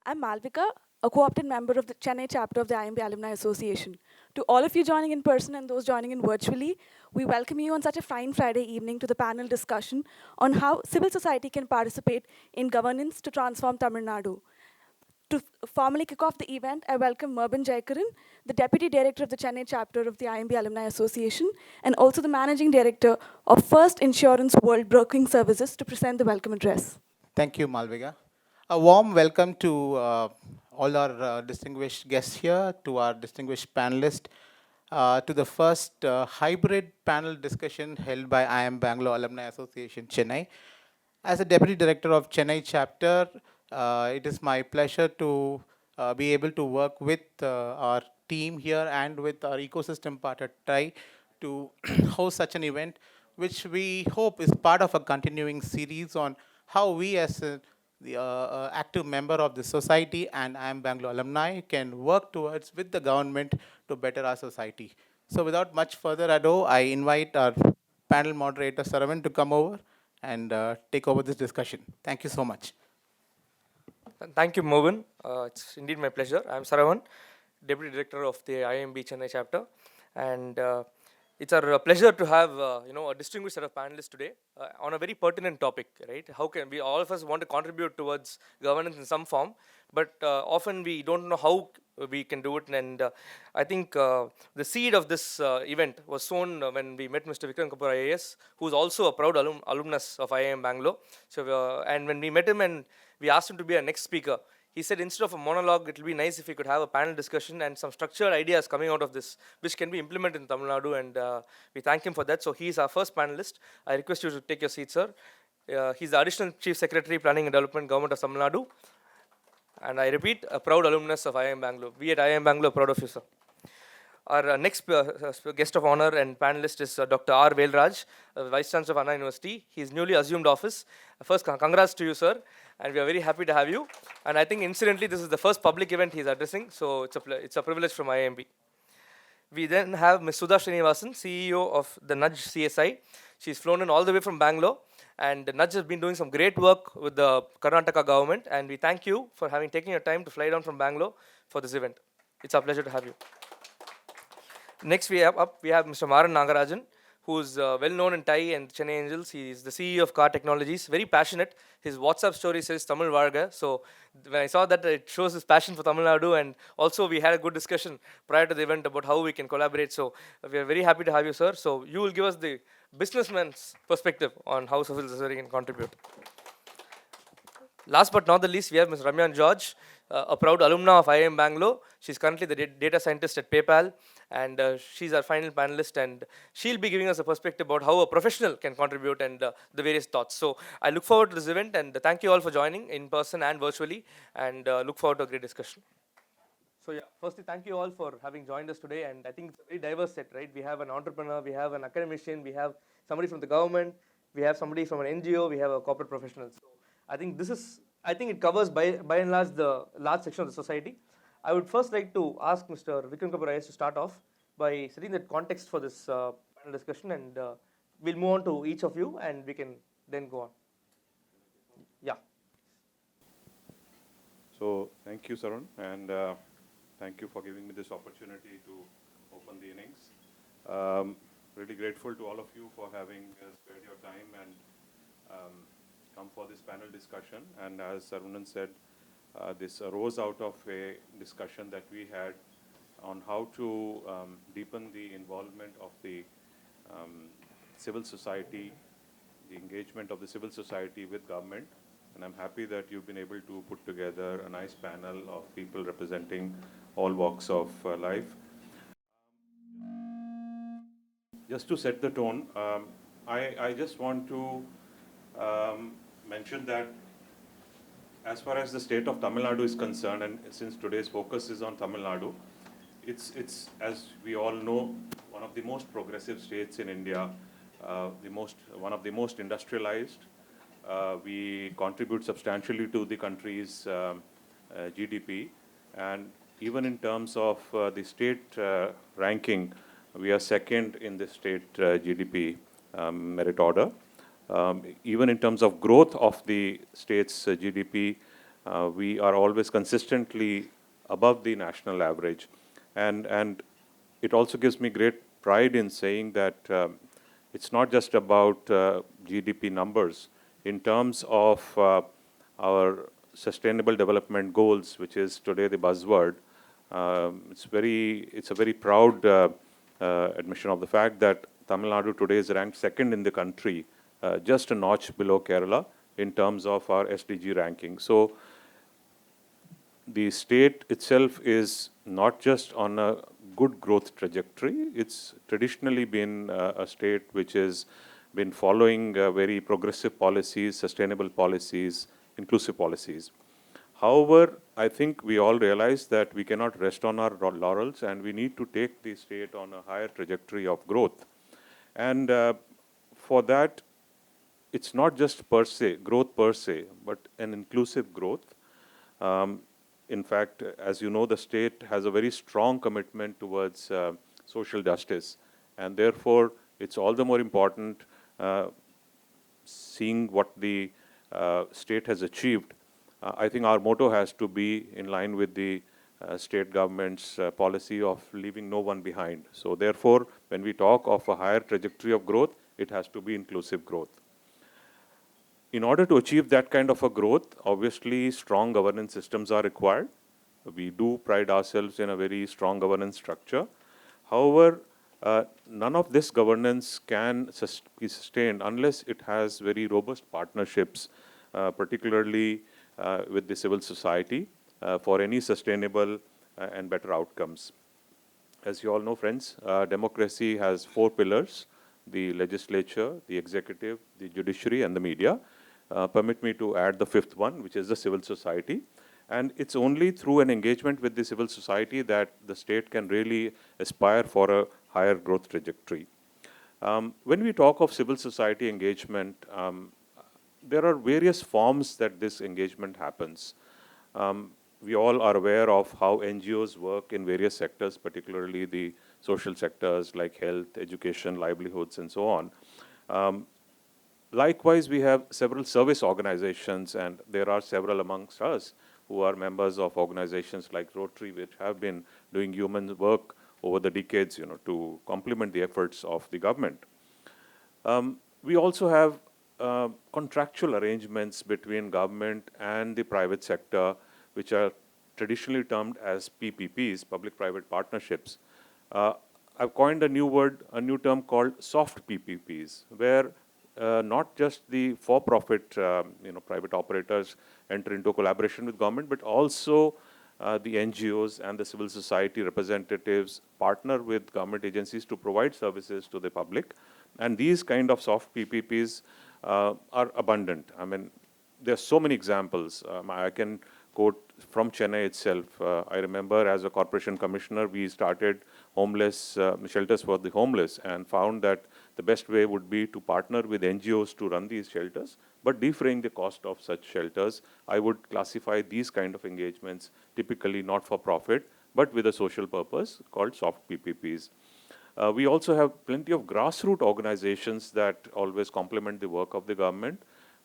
I'm Malvika, a co-opted member of the Chennai chapter of the IMB Alumni Association. To all of you joining in person and those joining in virtually, we welcome you on such a fine Friday evening to the panel discussion on how civil society can participate in governance to transform Tamil Nadu. To formally kick off the event, I welcome Merban Jayakaran, the Deputy Director of the Chennai chapter of the IMB Alumni Association, and also the Managing Director of First Insurance World Broking Services to present the welcome address. Thank you, Malvika. A warm welcome to all our distinguished guests here, to our distinguished panelists, to the first hybrid panel discussion held by IIM Bangalore Alumni Association, Chennai. As a Deputy Director of Chennai chapter, it is my pleasure to be able to work with our team here and with our ecosystem partner TRI to host such an event, which we hope is part of a continuing series on how we as the active member of the society and I am Bangalore alumni can work towards with the government to better our society. So without much further ado, I invite our panel moderator Saravan to come over and take over this discussion. Thank you so much. Thank you, Mervin. It's indeed my pleasure. I'm Saravan, Deputy Director of the IMB Chennai chapter, and it's our pleasure to have a distinguished set of panelists today on a very pertinent topic. Right? How can we all of us want to contribute towards governance in some form, but often we don't know how we can do it. And I think the seed of this event was sown when we met Mr. Vikram Kapoor IAS, who is also a proud alumnus of IIM Bangalore. So, and when we met him and we asked him to be our next speaker, he said instead of a monologue, it will be nice if we could have a panel discussion and some structured ideas coming out of this, which can be implemented in Tamil Nadu, and we thank him for that. So he is our first panelist. I request you to take your seat, sir. He's the Additional Chief Secretary, Planning and Development, Government of Tamil Nadu. And I repeat, a proud alumnus of IIM Bangalore. We at IIM Bangalore are proud of you, sir. Our next guest of honor and panelist is Dr. R. Velraj, Vice Chancellor of Anna University. He's newly assumed office. First, congrats to you, sir. And we are very happy to have you. And I think, incidentally, this is the first public event he's addressing, so it's a privilege from IIMB. We then have Ms. Sudha Srinivasan, CEO of the Nudge CSI. She's flown in all the way from Bangalore, and Nudge has been doing some great work with the Karnataka government, and we thank you for having taken your time to fly down from Bangalore for this event. It's our pleasure to have you. Next, we have Mr. Maran Nagarajan, who's well known in TIE and Chennai Angels. He's the CEO of Car Technologies, very passionate. His WhatsApp story says Tamil Varga. So when I saw that, it shows his passion for Tamil Nadu. And also, we had a good discussion prior to the event about how we can collaborate. So we are very happy to have you, sir. So you will give us the businessman's perspective on how civil society can contribute. Last but not the least, we have Ms. Ramyan George, a proud alumna of IIM Bangalore. She's currently the data scientist at PayPal, and she's our final panelist, and she'll be giving us a perspective about how a professional can contribute and the various thoughts. So I look forward to this event, and thank you all for joining in person and virtually, and look forward to a great discussion. So yeah, firstly, thank you all for having joined us today, and I think it's a very diverse set, right? We have an entrepreneur, we have an academician, we have somebody from the government, we have somebody from an NGO, we have a corporate professional. So I think it covers by and large the large section of the society. I would first like to ask Mr. Vikram Kapoor IAS to start off by setting the context for this panel discussion, and we'll move on to each of you, and we can then go on. Yeah. So thank you, Sarun, and thank you for giving me this opportunity to open the innings. Really grateful to all of you for having spared your time and come for this panel discussion. And as Sarunan said, this arose out of a discussion that we had on how to deepen the involvement of the civil society, the engagement of the civil society with government. And I'm happy that you've been able to put together a nice panel of people representing all walks of life. Just to set the tone, I just want to mention that as far as the state of Tamil Nadu is concerned, and since today's focus is on Tamil Nadu, it's as we all know, one of the most progressive states in India, one of the most industrialized. We contribute substantially to the country's GDP, and even in terms of the state ranking, we are second in the state GDP merit order. Even in terms of growth of the state's GDP, we are always consistently above the national average. And it also gives me great pride in saying that it's not just about GDP numbers. In terms of our sustainable development goals, which is today the buzzword, it's a very proud admission of the fact that Tamil Nadu today is ranked second in the country, just a notch below Kerala in terms of our SDG ranking. So the state itself is not just on a good growth trajectory. It's traditionally been a state which has been following very progressive policies, sustainable policies, inclusive policies. However, I think we all realize that we cannot rest on our laurels, and we need to take the state on a higher trajectory of growth. And for that, it's not just growth per se, but an inclusive growth. In fact, as you know, the state has a very strong commitment towards social justice, and therefore it's all the more important seeing what the state has achieved. I think our motto has to be in line with the state government's policy of leaving no one behind. So therefore, when we talk of a higher trajectory of growth, it has to be inclusive growth. In order to achieve that kind of a growth, obviously strong governance systems are required. We do pride ourselves in a very strong governance structure. However, none of this governance can be sustained unless it has very robust partnerships, particularly with the civil society, for any sustainable and better outcomes. As you all know, friends, democracy has 4 pillars: the legislature, the executive, the judiciary, and the media. Permit me to add the 5th one, which is the civil society. And it's only through an engagement with the civil society that the state can really aspire for a higher growth trajectory. When we talk of civil society engagement, there are various forms that this engagement happens. We all are aware of how NGOs work in various sectors, particularly the social sectors like health, education, livelihoods, and so on. Likewise, we have several service organizations, and there are several amongst us who are members of organizations like Rotary, which have been doing human work over the decades, to complement the efforts of the government. We also have contractual arrangements between government and the private sector, which are traditionally termed as PPPs, public-private partnerships. I've coined a new term called soft PPPs, where not just the for-profit, private operators enter into collaboration with government, but also the NGOs and the civil society representatives partner with government agencies to provide services to the public. And these kind of soft PPPs are abundant. I mean, there are so many examples. I can quote from Chennai itself. I remember as a corporation commissioner, we started homeless shelters for the homeless, and found that the best way would be to partner with NGOs to run these shelters, but defraying the cost of such shelters. I would classify these kind of engagements typically not for profit, but with a social purpose, called soft PPPs. We also have plenty of grassroots organizations that always complement the work of the government.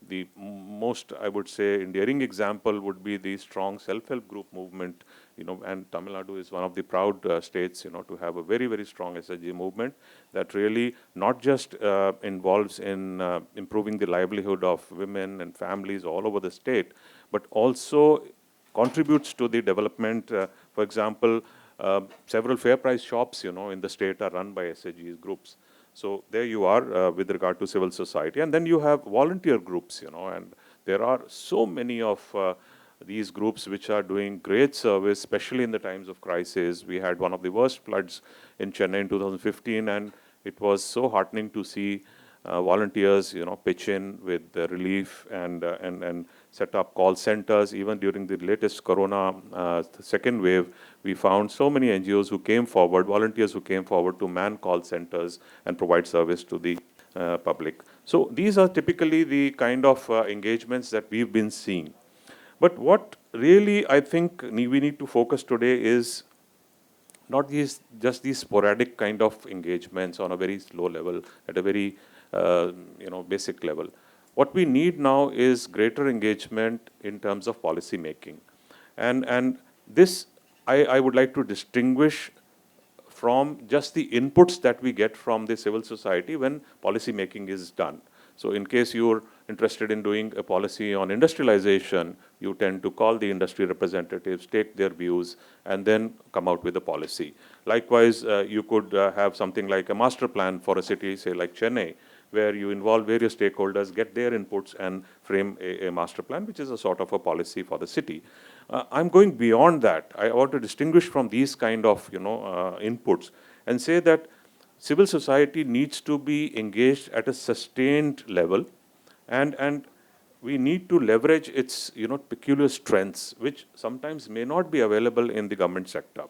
The most, I would say, endearing example would be the strong self-help group movement, and Tamil Nadu is one of the proud states, to have a very, very strong SHG movement that really not just involves in improving the livelihood of women and families all over the state, but also contributes to the development. For example, several fair price shops, in the state are run by SHG groups. So there you are with regard to civil society. And then you have volunteer groups, and there are so many of these groups which are doing great service, especially in the times of crisis. We had one of the worst floods in Chennai in 2015, and it was so heartening to see volunteers, pitch in with the relief and set up call centers. Even during the latest corona second wave, we found so many NGOs who came forward, volunteers who came forward to man call centers and provide service to the public. So these are typically the kind of engagements that we've been seeing. But what really I think we need to focus today is not just these sporadic kind of engagements on a very low level, at a very basic level. What we need now is greater engagement in terms of policy making. And this, I would like to distinguish from just the inputs that we get from the civil society when policy making is done. So in case you're interested in doing a policy on industrialization, you tend to call the industry representatives, take their views, and then come out with a policy. Likewise, you could have something like a master plan for a city, say like Chennai, where you involve various stakeholders, get their inputs, and frame a master plan, which is a sort of a policy for the city. I'm going beyond that. I want to distinguish from these kind of inputs and say that civil society needs to be engaged at a sustained level, and we need to leverage its peculiar strengths, which sometimes may not be available in the government sector.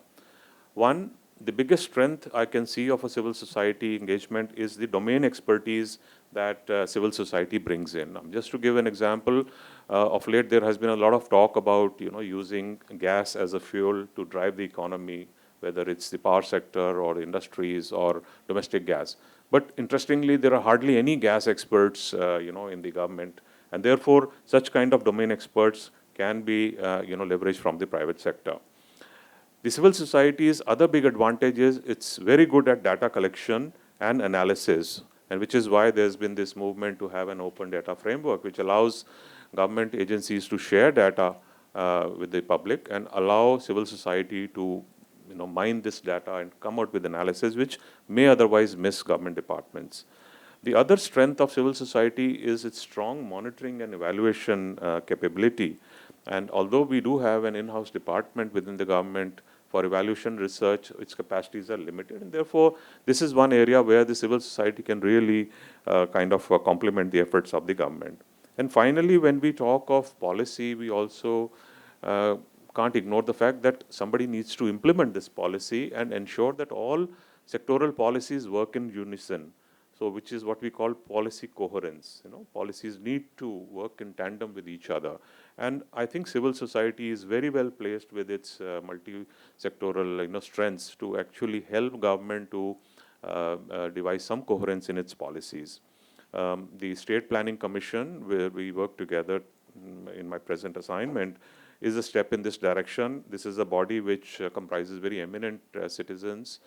One, the biggest strength I can see of a civil society engagement is the domain expertise that civil society brings in. Just to give an example, of late there has been a lot of talk about using gas as a fuel to drive the economy, whether it's the power sector or industries or domestic gas. But interestingly, there are hardly any gas experts in the government, and therefore such kind of domain experts can be leveraged from the private sector. The civil society's other big advantage is it's very good at data collection and analysis, and which is why there's been this movement to have an open data framework, which allows government agencies to share data with the public and allow civil society to mine this data and come out with analysis which may otherwise miss government departments. The other strength of civil society is its strong monitoring and evaluation capability. And although we do have an in-house department within the government for evaluation research, its capacities are limited. And therefore, this is one area where the civil society can really complement the efforts of the government. And finally, when we talk of policy, we also can't ignore the fact that somebody needs to implement this policy and ensure that all sectoral policies work in unison. So which is what we call policy coherence. Policies need to work in tandem with each other. And I think civil society is very well placed with its multi-sectoral strengths to actually help government to devise some coherence in its policies. The State Planning Commission, where we work together in my present assignment, is a step in this direction. This is a body which comprises very eminent citizens,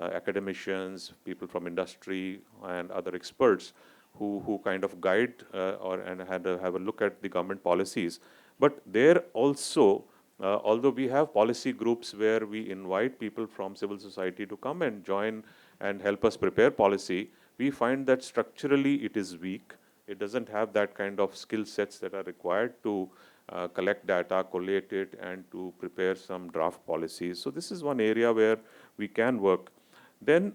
academicians, people from industry, and other experts who kind of guide and have a look at the government policies. But there also, although we have policy groups where we invite people from civil society to come and join and help us prepare policy, we find that structurally it is weak. It doesn't have that kind of skill sets that are required to collect data, collate it, and to prepare some draft policies. So this is one area where we can work. Then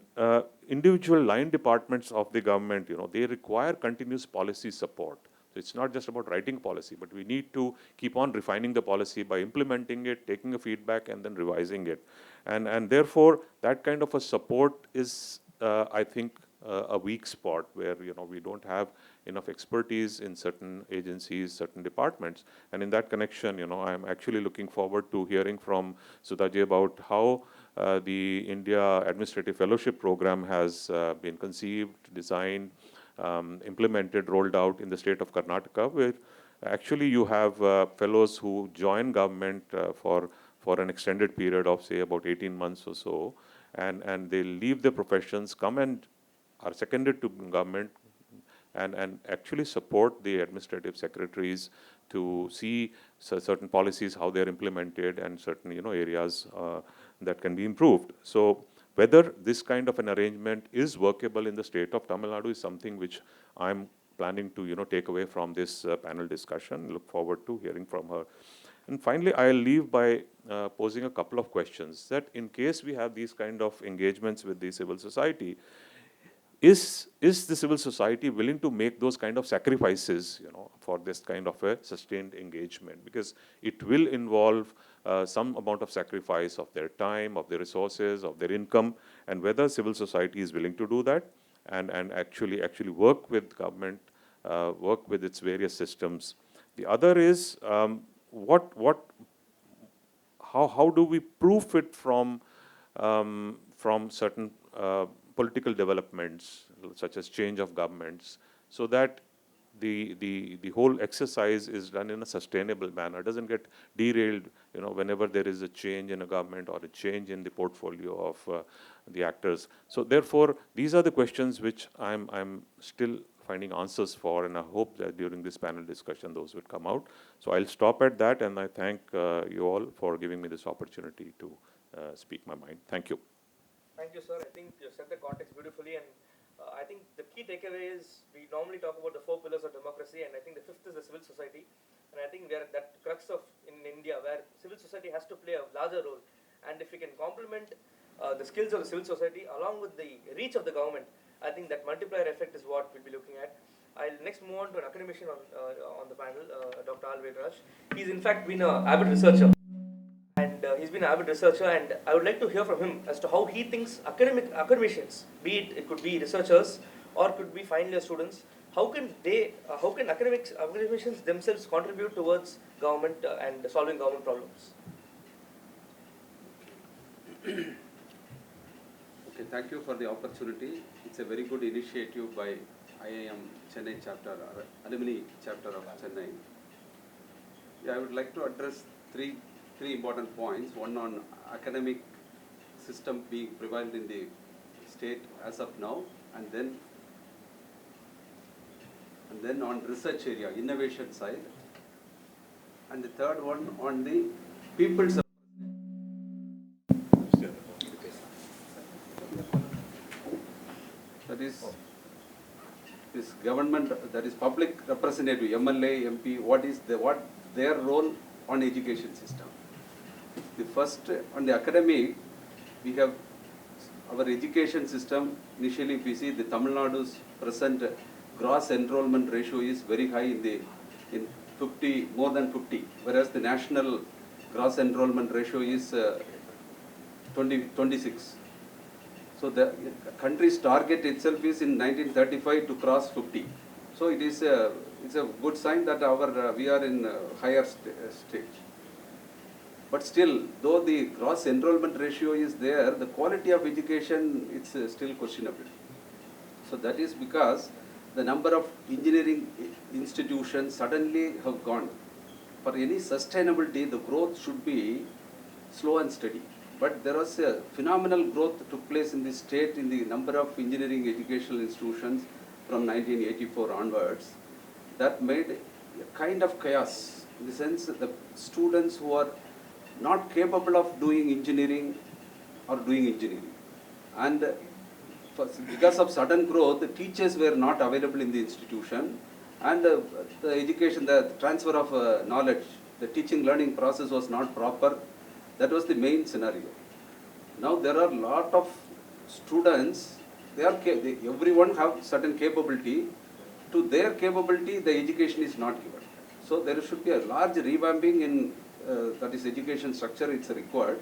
individual line departments of the government, they require continuous policy support. So it's not just about writing policy, but we need to keep on refining the policy by implementing it, taking a feedback, and then revising it. And therefore, that kind of a support is, I think, a weak spot where we don't have enough expertise in certain agencies, certain departments. And in that connection, I'm actually looking forward to hearing from Sudhaji about how the India Administrative Fellowship Program has been conceived, designed, implemented, rolled out in the state of Karnataka, where actually you have fellows who join government for an extended period of, say, about 18 months or so, and they leave their professions, come and are seconded to government, and actually support the administrative secretaries to see certain policies, how they're implemented, and certain areas that can be improved. So whether this kind of an arrangement is workable in the state of Tamil Nadu is something which I'm planning to take away from this panel discussion. Look forward to hearing from her. And finally, I'll leave by posing a couple of questions that in case we have these kind of engagements with the civil society, is the civil society willing to make those kind of sacrifices, for this kind of a sustained engagement? Because it will involve some amount of sacrifice of their time, of their resources, of their income, and whether civil society is willing to do that and actually work with government, work with its various systems. The other is how do we proof it from certain political developments, such as change of governments, so that the whole exercise is done in a sustainable manner, doesn't get derailed, whenever there is a change in a government or a change in the portfolio of the actors. So therefore, these are the questions which I'm still finding answers for, and I hope that during this panel discussion, those will come out. So I'll stop at that, and I thank you all for giving me this opportunity to speak my mind. Thank you. Thank you, sir. I think you set the context beautifully, and I think the key takeaway is we normally talk about the 4 pillars of democracy, and I think the 5th is the civil society. And I think we are at that crux of in India where civil society has to play a larger role. And if we can complement the skills of the civil society along with the reach of the government, I think that multiplier effect is what we'll be looking at. I'll next move on to an academician on the panel, Dr. Al Vedraj. He's in fact been an avid researcher. And he's been an avid researcher, and I would like to hear from him as to how he thinks academicians, be it could be researchers or could be final year students, how can academicians themselves contribute towards government and solving government problems? Okay, thank you for the opportunity. It's a very good initiative by IIM Chennai chapter, alumni chapter of Chennai. Yeah, I would like to address three important points. One on academic system being prevalent in the state as of now, and then on research area, innovation side, and the third one on the people's. That is this government, that is public representative, MLA, MP, what their role on education system. The first, on the academic, we have our education system. Initially, if we see the Tamil Nadu's present gross enrollment ratio is very high in 50, more than 50, whereas the national gross enrollment ratio is 26. So the country's target itself is in 1935 to cross 50. So it's a good sign that we are in higher stage. But still, though the gross enrollment ratio is there, the quality of education it's still questionable. So that is because the number of engineering institutions suddenly have gone. For any sustainability, the growth should be slow and steady. But there was a phenomenal growth that took place in the state in the number of engineering educational institutions from 1984 onwards. That made a kind of chaos, in the sense that the students who are not capable of doing engineering are doing engineering. And because of sudden growth, the teachers were not available in the institution, and the education, the transfer of knowledge, the teaching learning process was not proper. That was the main scenario. Now there are a lot of students, everyone have certain capability. To their capability, the education is not given. So there should be a large revamping in that is education structure. It's required,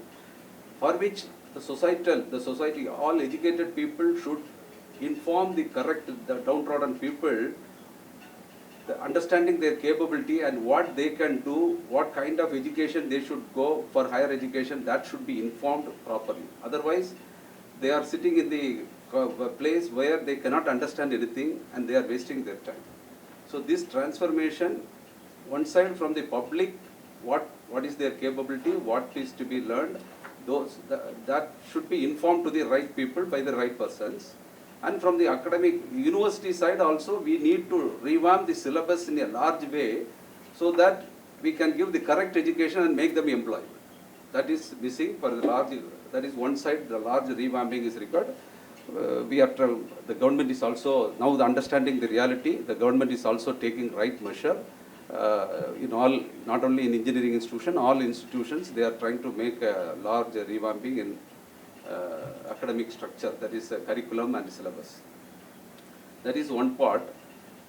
for which the society, all educated people should inform the downtrodden people, understanding their capability and what they can do, what kind of education they should go for higher education, that should be informed properly. Otherwise, they are sitting in the place where they cannot understand anything and they are wasting their time. So this transformation, one side from the public, what is their capability, what is to be learned, that should be informed to the right people by the right persons. And from the academic university side also, we need to revamp the syllabus in a large way so that we can give the correct education and make them employable. That is missing for the large, that is one side, the large revamping is required. The government is also, now understanding the reality, the government is also taking right measure. In all, not only in engineering institution, all institutions, they are trying to make a large revamping in academic structure, that is curriculum and syllabus. That is one part.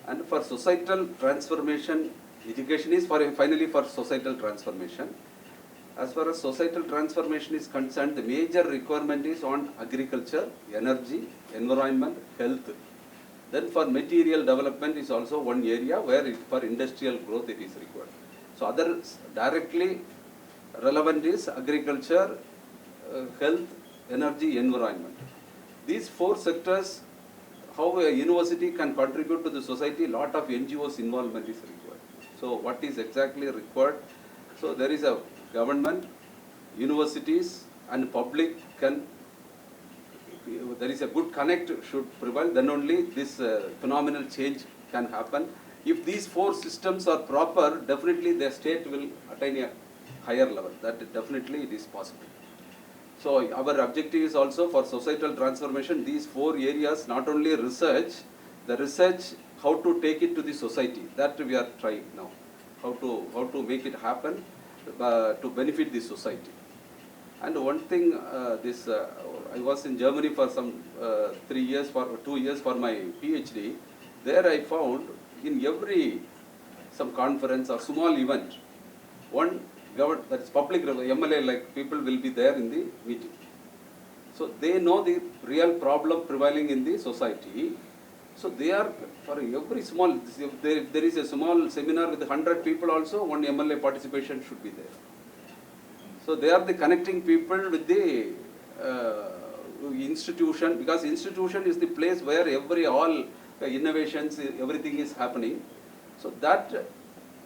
And for societal transformation, education is finally for societal transformation. As far as societal transformation is concerned, the major requirement is on agriculture, energy, environment, health. Then for material development is also one area where for industrial growth it is required. So other directly relevant is agriculture, health, energy, environment. These 4 sectors how a university can contribute to the society, lot of NGOs involvement is required. So what is exactly required? So there is a government, universities and public can, there is a good connect should prevail, then only this phenomenal change can happen. If these four systems are proper, definitely the state will attain a higher level. That definitely it is possible. So our objective is also for societal transformation, these four areas, not only research, the research, how to take it to the society, that we are trying now. How to make it happen to benefit the society. And one thing, I was in Germany for some 2 years for my PhD. There I found in every some conference or small event, one that is public MLA like people will be there in the meeting. So they know the real problem prevailing in the society. So they are for every small, if there is a small seminar with 100 people also, one MLA participation should be there. So they are the connecting people with the institution, because institution is the place where all innovations, everything is happening. So that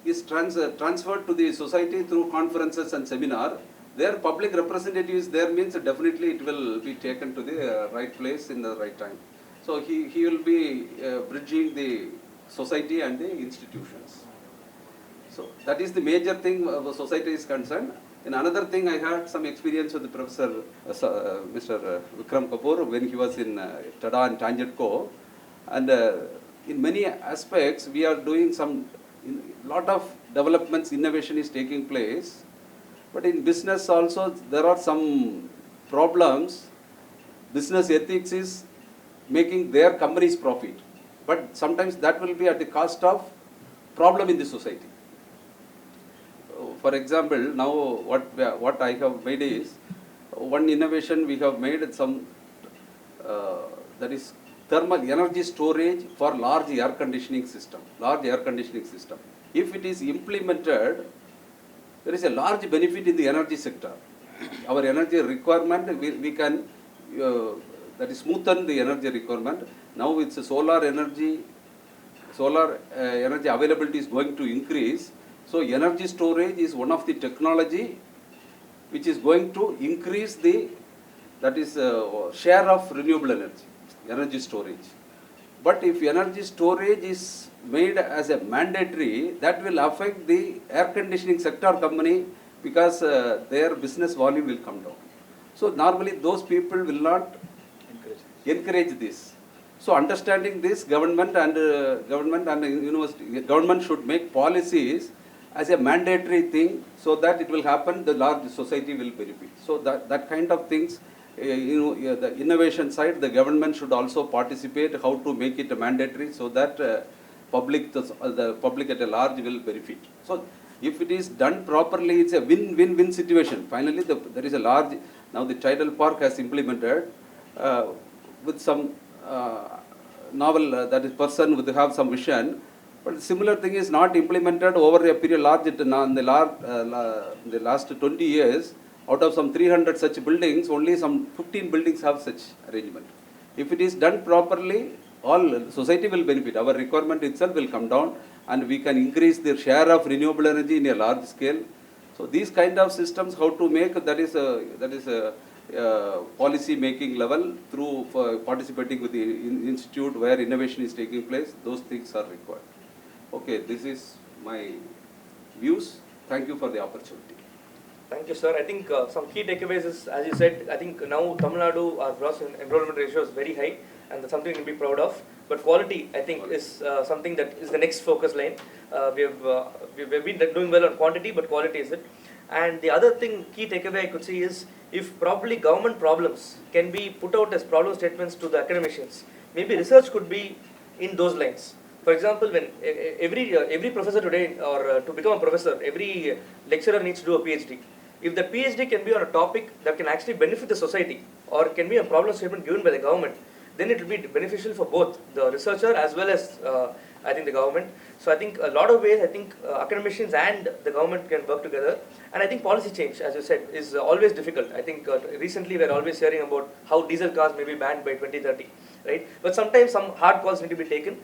is transferred to the society through conferences and seminar. Their public representatives there means definitely it will be taken to the right place in the right time. So he will be bridging the society and the institutions. So that is the major thing the society is concerned. And another thing, I had some experience with the Professor Mr. Vikram Kapoor when he was in TADA and TANGEDCO. And in many aspects, we are doing lot of developments, innovation is taking place. But in business also, there are some problems. Business ethics is making their company's profit. But sometimes that will be at the cost of problem in the society. For example, now what I have made is, one innovation we have made some, that is thermal energy storage for large air conditioning system. If it is implemented, there is a large benefit in the energy sector. Our energy requirement, we can, that is smoothen the energy requirement. Now it's solar energy availability is going to increase. So energy storage is one of the technology which is going to increase the, that is share of renewable energy storage. But if energy storage is made as a mandatory, that will affect the air conditioning sector company, because their business volume will come down. So normally those people will not encourage this. So understanding this, government and university, government should make policies as a mandatory thing, so that it will happen, the large society will benefit. So that kind of things, the innovation side, the government should also participate, how to make it mandatory, so that the public at a large will benefit. So if it is done properly, it's a win-win-win situation. Finally, there is a large, now the tidal park has implemented with some novel, that is person would have some vision. But similar thing is not implemented over a period large, in the last 20 years, out of some 300 such buildings, only some 15 buildings have such arrangement. If it is done properly, all society will benefit. Our requirement itself will come down, and we can increase the share of renewable energy in a large scale. So these kind of systems, how to make, that is a policy making level through participating with the institute where innovation is taking place, those things are required. Okay, this is my views. Thank you for the opportunity. Thank you, sir. I think some key takeaways is, as you said, I think now Tamil Nadu, our gross enrollment ratio is very high, and that's something to be proud of. But quality, I think, is something that is the next focus line. We've been doing well on quantity, but quality is it. And the other thing, key takeaway I could see is, if probably government problems can be put out as problem statements to the academicians, maybe research could be in those lines. For example, when every professor today, or to become a professor, every lecturer needs to do a PhD. If the PhD can be on a topic that can actually benefit the society, or can be a problem statement given by the government, then it will be beneficial for both the researcher as well as I think the government. So I think a lot of ways, I think academicians and the government can work together. And I think policy change, as you said, is always difficult. I think recently we're always hearing about how diesel cars may be banned by 2030. right? But sometimes some hard calls need to be taken,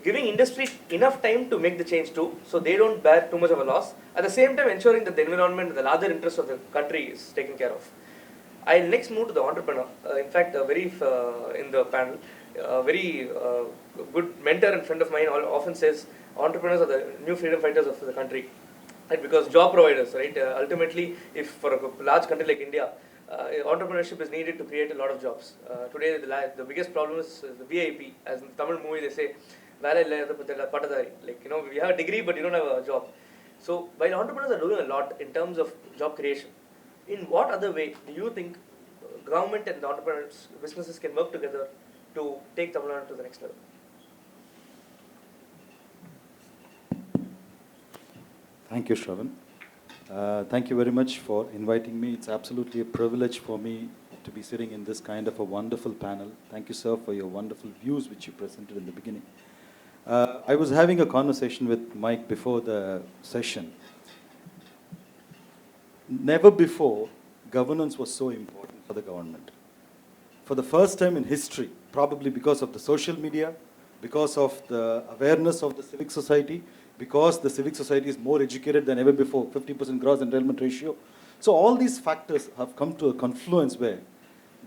giving industry enough time to make the change too, so they don't bear too much of a loss. At the same time, ensuring that the environment and the larger interests of the country is taken care of. I'll next move to the entrepreneur. In fact, in the panel, very good mentor and friend of mine often says entrepreneurs are the new freedom fighters of the country. Right, because job providers, right? Ultimately, if for a large country like India, entrepreneurship is needed to create a lot of jobs. Today, the biggest problem is the VIP. As in the Tamil movie, they say, like, we have a degree, but you don't have a job. So, while entrepreneurs are doing a lot in terms of job creation, in what other way do you think government and the entrepreneurs, businesses can work together to take Tamil Nadu to the next level? Thank you, Shravan. Thank you very much for inviting me. It's absolutely a privilege for me to be sitting in this kind of a wonderful panel. Thank you, sir, for your wonderful views which you presented in the beginning. I was having a conversation with Mike before the session. Never before, governance was so important for the government. For the first time in history, probably because of the social media, because of the awareness of the civic society, because the civic society is more educated than ever before, 50% gross enrollment ratio. So all these factors have come to a confluence where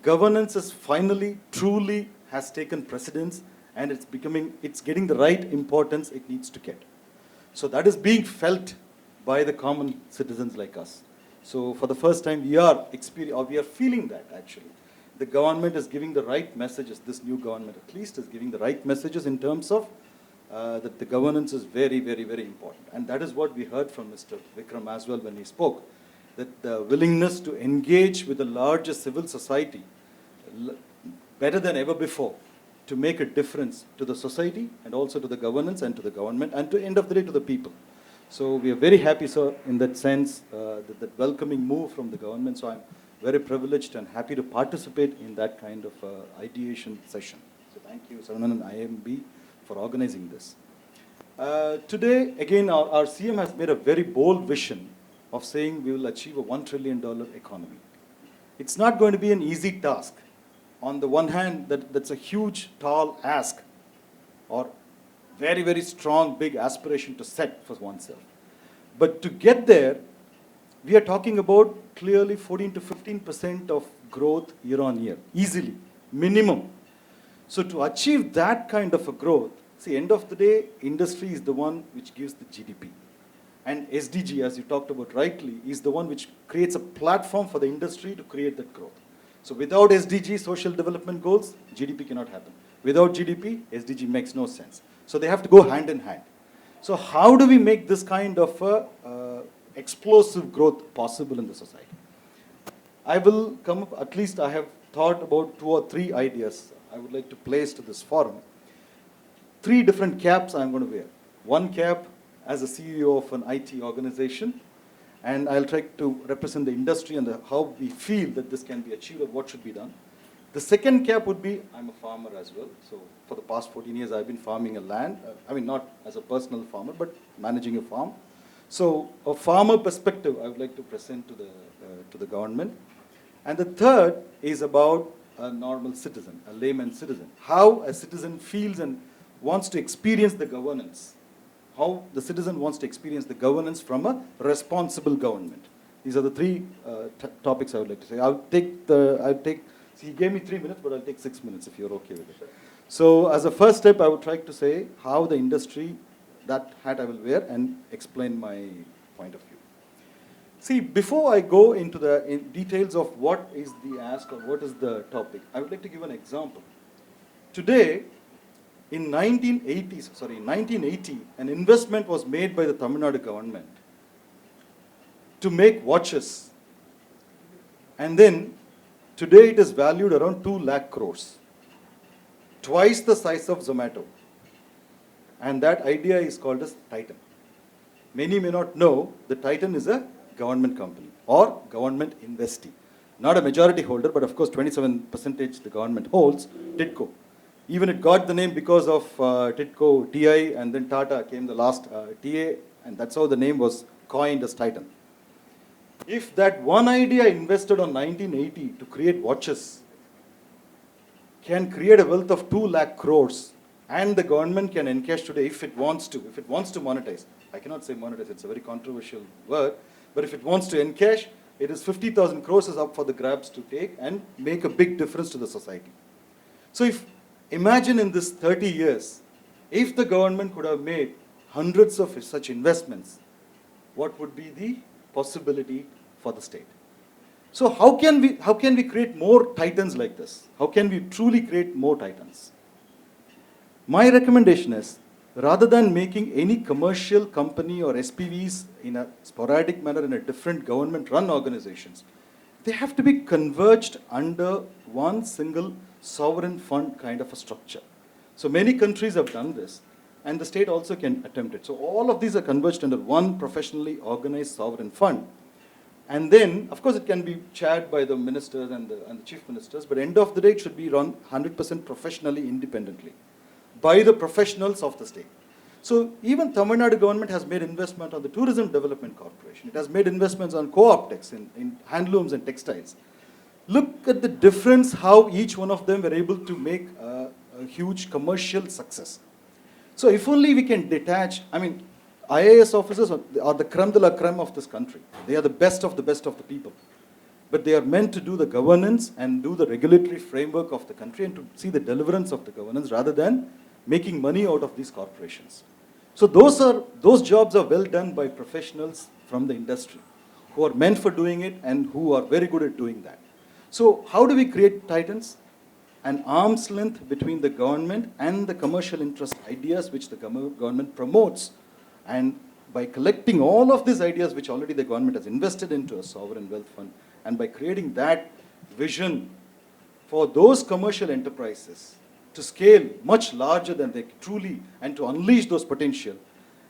governance is finally, truly has taken precedence, and it's getting the right importance it needs to get. So that is being felt by the common citizens like us. So for the first time, we are feeling that actually. The government is giving the right messages, this new government at least is giving the right messages in terms of that the governance is very, very, very important. And that is what we heard from Mr. Vikram as well when he spoke, that the willingness to engage with the larger civil society better than ever before to make a difference to the society and also to the governance and to the government and to end of the day to the people. So we are very happy, sir, in that sense, that welcoming move from the government. So I'm very privileged and happy to participate in that kind of ideation session. So thank you, Saravanan and IMB, for organizing this. Today, again, our CM has made a very bold vision of saying we will achieve a $1 trillion economy. It's not going to be an easy task. On the one hand, that's a huge, tall ask, or very, very strong, big aspiration to set for oneself. But to get there, we are talking about clearly 14 to 15% of growth year on year, easily, minimum. So to achieve that kind of a growth, see, end of the day, industry is the one which gives the GDP. And SDG, as you talked about rightly, is the one which creates a platform for the industry to create that growth. So without SDG, social development goals, GDP cannot happen. Without GDP, SDG makes no sense. So they have to go hand in hand. So how do we make this kind of explosive growth possible in the society? I will come up, at least I have thought about 2 or 3 ideas I would like to place to this forum. 3 different caps I'm going to wear. One cap as a CEO of an IT organization, and I'll try to represent the industry and how we feel that this can be achieved or what should be done. The second cap would be, I'm a farmer as well. So for the past 14 years, I've been farming a land. I mean, not as a personal farmer, but managing a farm. So a farmer perspective, I would like to present to the government. And the third is about a normal citizen, a layman citizen. How a citizen feels and wants to experience the governance. How the citizen wants to experience the governance from a responsible government. These are the 3 topics I would like to say. See, he gave me 3 minutes, but I'll take 6 minutes if you're okay with it. So as a first step, I would try to say how the industry, that hat I will wear, and explain my point of view. See, before I go into the details of what is the ask or what is the topic, I would like to give an example. Today, in 1980, an investment was made by the Tamil Nadu government to make watches. And then, today it is valued around 2 lakh crores. Twice the size of Zomato. And that idea is called as Titan. Many may not know that Titan is a government company or government investee. Not a majority holder, but of course 27% the government holds, TIDCO. Even it got the name because of TIDCO, TI, and then Tata came the last TA, and that's how the name was coined as Titan. If that one idea invested on 1980 to create watches can create a wealth of 2 lakh crores, and the government can encash today if it wants to monetize. I cannot say monetize, it's a very controversial word, but if it wants to encash, it is 50,000 crores is up for the grabs to take and make a big difference to the society. So if, imagine in this 30 years, if the government could have made hundreds of such investments, what would be the possibility for the state? So how can we create more titans like this? How can we truly create more titans? My recommendation is, rather than making any commercial company or SPVs in a sporadic manner in a different government-run organizations, they have to be converged under one single sovereign fund kind of a structure. So many countries have done this, and the state also can attempt it. So all of these are converged under one professionally organized sovereign fund. And then, of course, it can be chaired by the ministers and the chief ministers, but end of the day, it should be run 100% professionally, independently, by the professionals of the state. So even Tamil Nadu government has made investment on the Tourism Development Corporation. It has made investments on co-optex in handlooms and textiles. Look at the difference how each one of them were able to make a huge commercial success. So if only we can detach, I mean, IAS officers are the creme de la creme of this country. They are the best of the people. But they are meant to do the governance and do the regulatory framework of the country and to see the deliverance of the governance rather than making money out of these corporations. So those jobs are well done by professionals from the industry who are meant for doing it and who are very good at doing that. So how do we create titans? An arm's length between the government and the commercial interest ideas which the government promotes. And by collecting all of these ideas which already the government has invested into a sovereign wealth fund, and by creating that vision for those commercial enterprises to scale much larger than they truly, and to unleash those potential,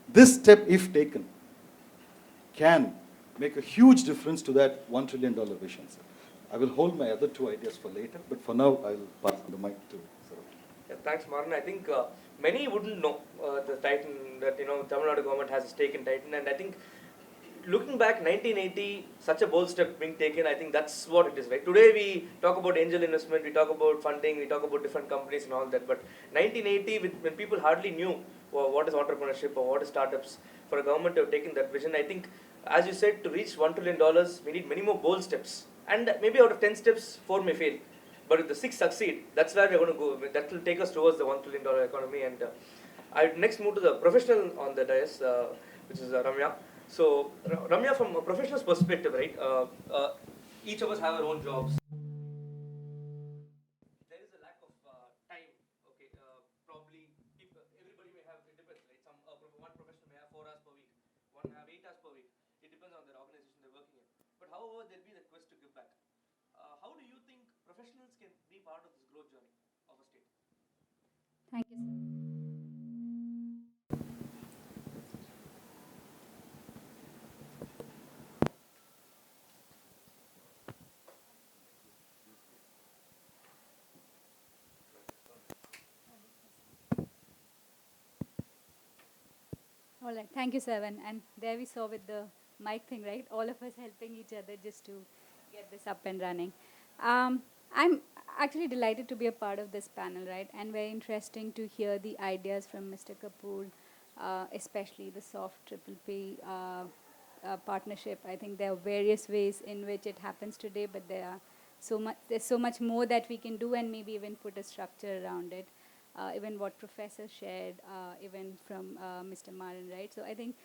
this step, if taken, can make a huge difference to that $1 trillion vision. Sir. I will hold my other 2 ideas for later, but for now I will pass the mic to Sir. Yeah, thanks, Maran. I think many wouldn't know the Titan, that Tamil Nadu government has a stake in Titan, and I think looking back, 1980, such a bold step being taken, I think that's what it is, right? Today we talk about angel investment, we talk about funding, we talk about different companies and all that, but 1980, when people hardly knew what is entrepreneurship or what is startups, for a government to have taken that vision, I think, as you said, to reach $1 trillion, we need many more bold steps. And maybe out of 10 steps, 4 may fail. But if the 6 succeed, that's where we're going to go. That will take us towards the $1 trillion economy. And I next move to the professional on the dais, which is Ramya. So, Ramya, from a professional's perspective, right? Each of us have our own jobs. There is a lack of time. Okay, probably everybody may have, it depends, right? One professional may have 4 hours per week, one have 8 hours per week. It depends on the organization they're working in. But however, there'll be the quest to give back. How do you think professionals can be part of this growth journey of a state? Thank you, sir. All right, thank you, Sevan. And there we saw with the mic thing, right? All of us helping each other just to get this up and running. I'm actually delighted to be a part of this panel, right? And very interesting to hear the ideas from Mr. Kapoor, especially the soft triple P partnership. I think there are various ways in which it happens today, but there's so much more that we can do, and maybe even put a structure around it. Even what Professor shared, even from Mr. Maran, right? So I think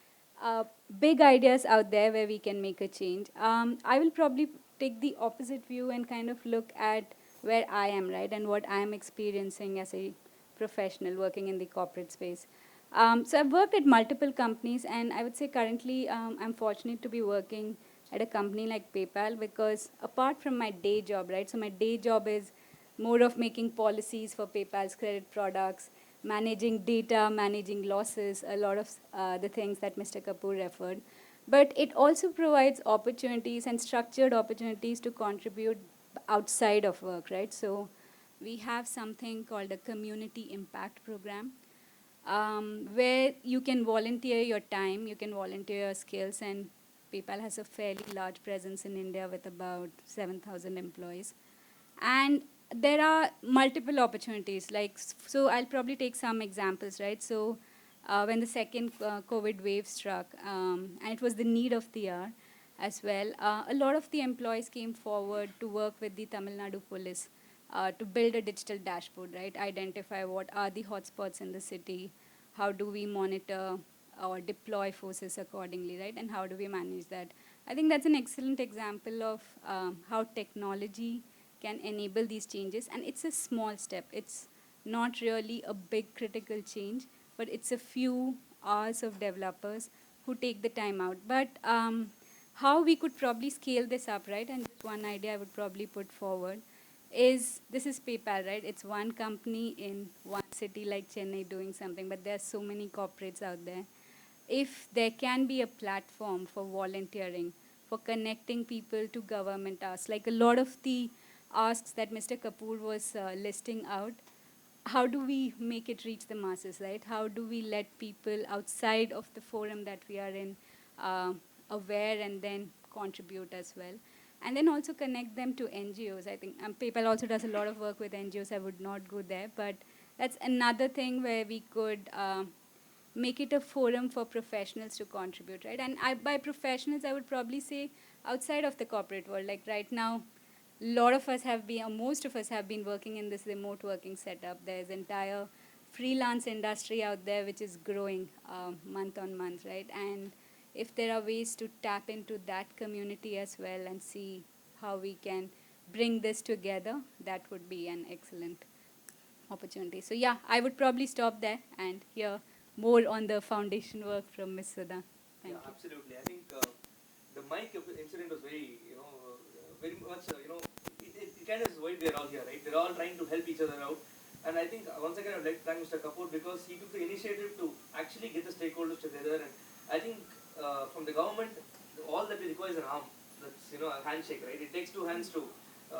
big ideas out there where we can make a change. I will probably take the opposite view and kind of look at where I am, right? And what I am experiencing as a professional working in the corporate space. So I've worked at multiple companies, and I would say currently I'm fortunate to be working at a company like PayPal, because apart from my day job, right? So my day job is more of making policies for PayPal's credit products, managing data, managing losses, a lot of the things that Mr. Kapoor referred. But it also provides opportunities and structured opportunities to contribute outside of work, right? So we have something called a community impact program, where you can volunteer your time, you can volunteer your skills, and PayPal has a fairly large presence in India with about 7,000 employees. And there are multiple opportunities. Like, so I'll probably take some examples, right? So when the second COVID wave struck, and it was the need of the hour as well, a lot of the employees came forward to work with the Tamil Nadu police to build a digital dashboard, right? Identify what are the hotspots in the city, how do we monitor or deploy forces accordingly, right? And how do we manage that? I think that's an excellent example of how technology can enable these changes. And it's a small step. It's not really a big critical change, but it's a few hours of developers who take the time out. But how we could probably scale this up, right? And just one idea I would probably put forward is this is PayPal, right? It's one company in one city like Chennai doing something, but there are so many corporates out there. If there can be a platform for volunteering, for connecting people to government tasks, like a lot of the asks that Mr. Kapoor was listing out, how do we make it reach the masses, right? How do we let people outside of the forum that we are in aware and then contribute as well? And then also connect them to NGOs. I think PayPal also does a lot of work with NGOs. I would not go there, but that's another thing where we could make it a forum for professionals to contribute, right? And by professionals, I would probably say outside of the corporate world. Like right now, a lot of us have been, or most of us have been working in this remote working setup. There's entire freelance industry out there which is growing month on month, right? And if there are ways to tap into that community as well and see how we can bring this together, that would be an excellent opportunity. So yeah, I would probably stop there and hear more on the foundation work from Ms. Sudha. Thank you. Absolutely. I think the mic incident was very, very much, it kind of is why we're all here, right? We're all trying to help each other out. And I think once again, I'd like to thank Mr. Kapoor because he took the initiative to actually get the stakeholders together. And I think from the government, all that we require is an arm. That's, a handshake, right? It takes two hands to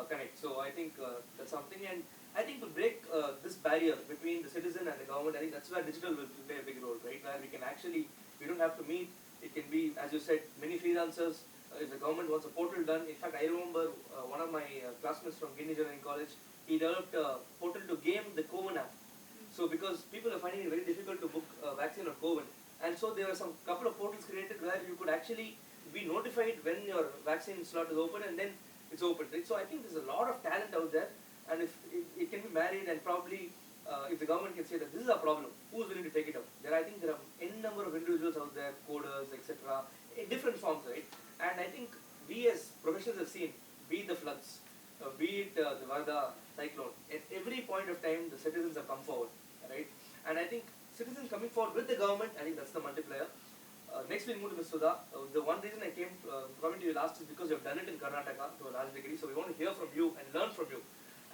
connect. So I think that's something. And I think to break this barrier between the citizen and the government, I think that's where digital will play a big role, right? Where we can actually, we don't have to meet. It can be, as you said, many freelancers. If the government wants a portal done, in fact, I remember one of my classmates from Guinea Engineering College, he developed a portal to game the Coven app. So because people are finding it very difficult to book a vaccine on Coven, and so there were some couple of portals created where you could actually be notified when your vaccine slot is open, and then it's open. Right? So I think there's a lot of talent out there, and if it can be married, and probably if the government can say that this is a problem, who's willing to take it up? I think there are n number of individuals out there, coders, etc., in different forms, right? And I think we as professionals have seen, be it the floods, be it the Varda cyclone, at every point of time the citizens have come forward, right? And I think citizens coming forward with the government, I think that's the multiplier. Next we'll move to Ms. Sudha. The one reason I came coming to you last is because you have done it in Karnataka to a large degree, so we want to hear from you and learn from you.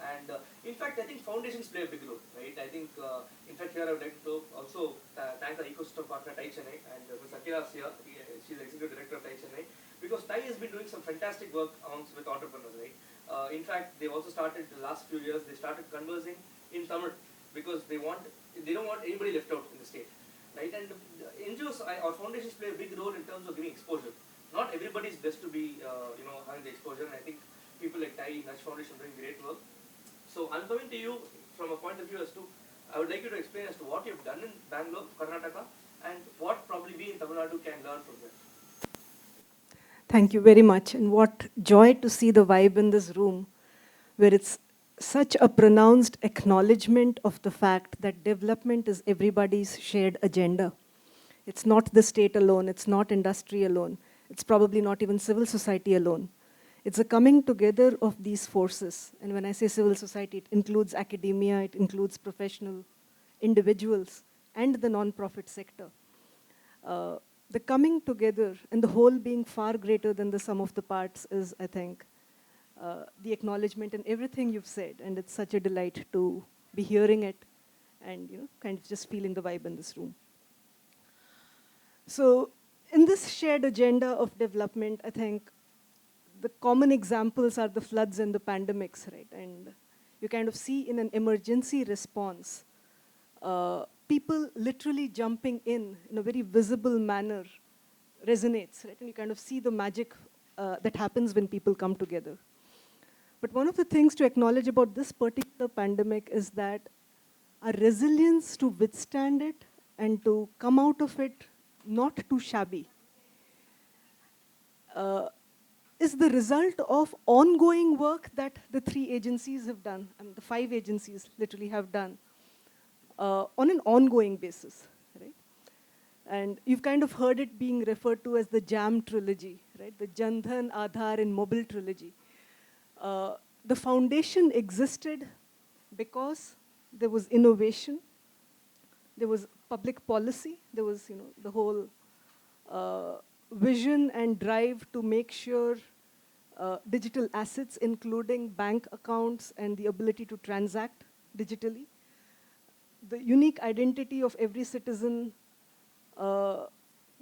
And in fact, I think foundations play a big role, right? I think, in fact, here I would like to also thank our ecosystem partner, Tai Chennai, and Ms. Akira is here. She's the executive director of Tai Chennai, because Tai has been doing some fantastic work with entrepreneurs, right? In fact, they've also started the last few years, they started conversing in Tamil because they don't want anybody left out in the state, right? And NGOs, our foundations play a big role in terms of giving exposure. Not everybody is blessed to be, having the exposure, and I think people like Tai, Nudge Foundation doing great work. So I'm coming to you from a point of view as to, I would like you to explain as to what you've done in Bangalore, Karnataka, and what probably we in Tamil Nadu can learn from there. Thank you very much. And what joy to see the vibe in this room, where it's such a pronounced acknowledgement of the fact that development is everybody's shared agenda. It's not the state alone, it's not industry alone, it's probably not even civil society alone. It's a coming together of these forces. And when I say civil society, it includes academia, it includes professional individuals, and the non-profit sector. The coming together and the whole being far greater than the sum of the parts is, I think, the acknowledgement in everything you've said. And it's such a delight to be hearing it and kind of just feeling the vibe in this room. So in this shared agenda of development, I think the common examples are the floods and the pandemics, right? And you kind of see in an emergency response, people literally jumping in a very visible manner resonates, right? And you kind of see the magic that happens when people come together. But one of the things to acknowledge about this particular pandemic is that our resilience to withstand it and to come out of it not too shabby is the result of ongoing work that the 3 agencies have done, and the 5 agencies literally have done on an ongoing basis, right? And you've kind of heard it being referred to as the JAM trilogy, right? The Jan Dhan, Aadhaar, and Mobile trilogy. The foundation existed because there was innovation, there was public policy, there was, the whole vision and drive to make sure digital assets, including bank accounts and the ability to transact digitally, the unique identity of every citizen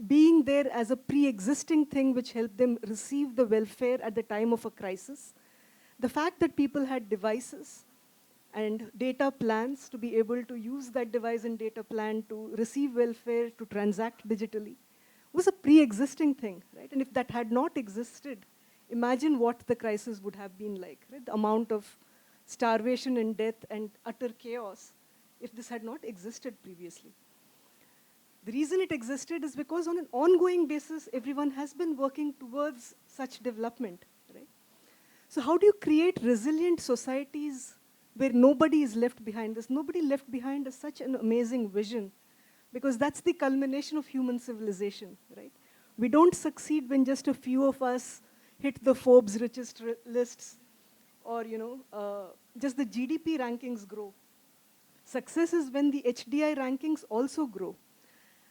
being there as a pre-existing thing which helped them receive the welfare at the time of a crisis. The fact that people had devices and data plans to be able to use that device and data plan to receive welfare, to transact digitally, was a pre-existing thing, right? And if that had not existed, imagine what the crisis would have been like, right? The amount of starvation and death and utter chaos if this had not existed previously. The reason it existed is because on an ongoing basis, everyone has been working towards such development, right? So how do you create resilient societies where nobody is left behind? This nobody left behind is such an amazing vision, because that's the culmination of human civilization, right? We don't succeed when just a few of us hit the Forbes richest lists or, just the GDP rankings grow. Success is when the HDI rankings also grow.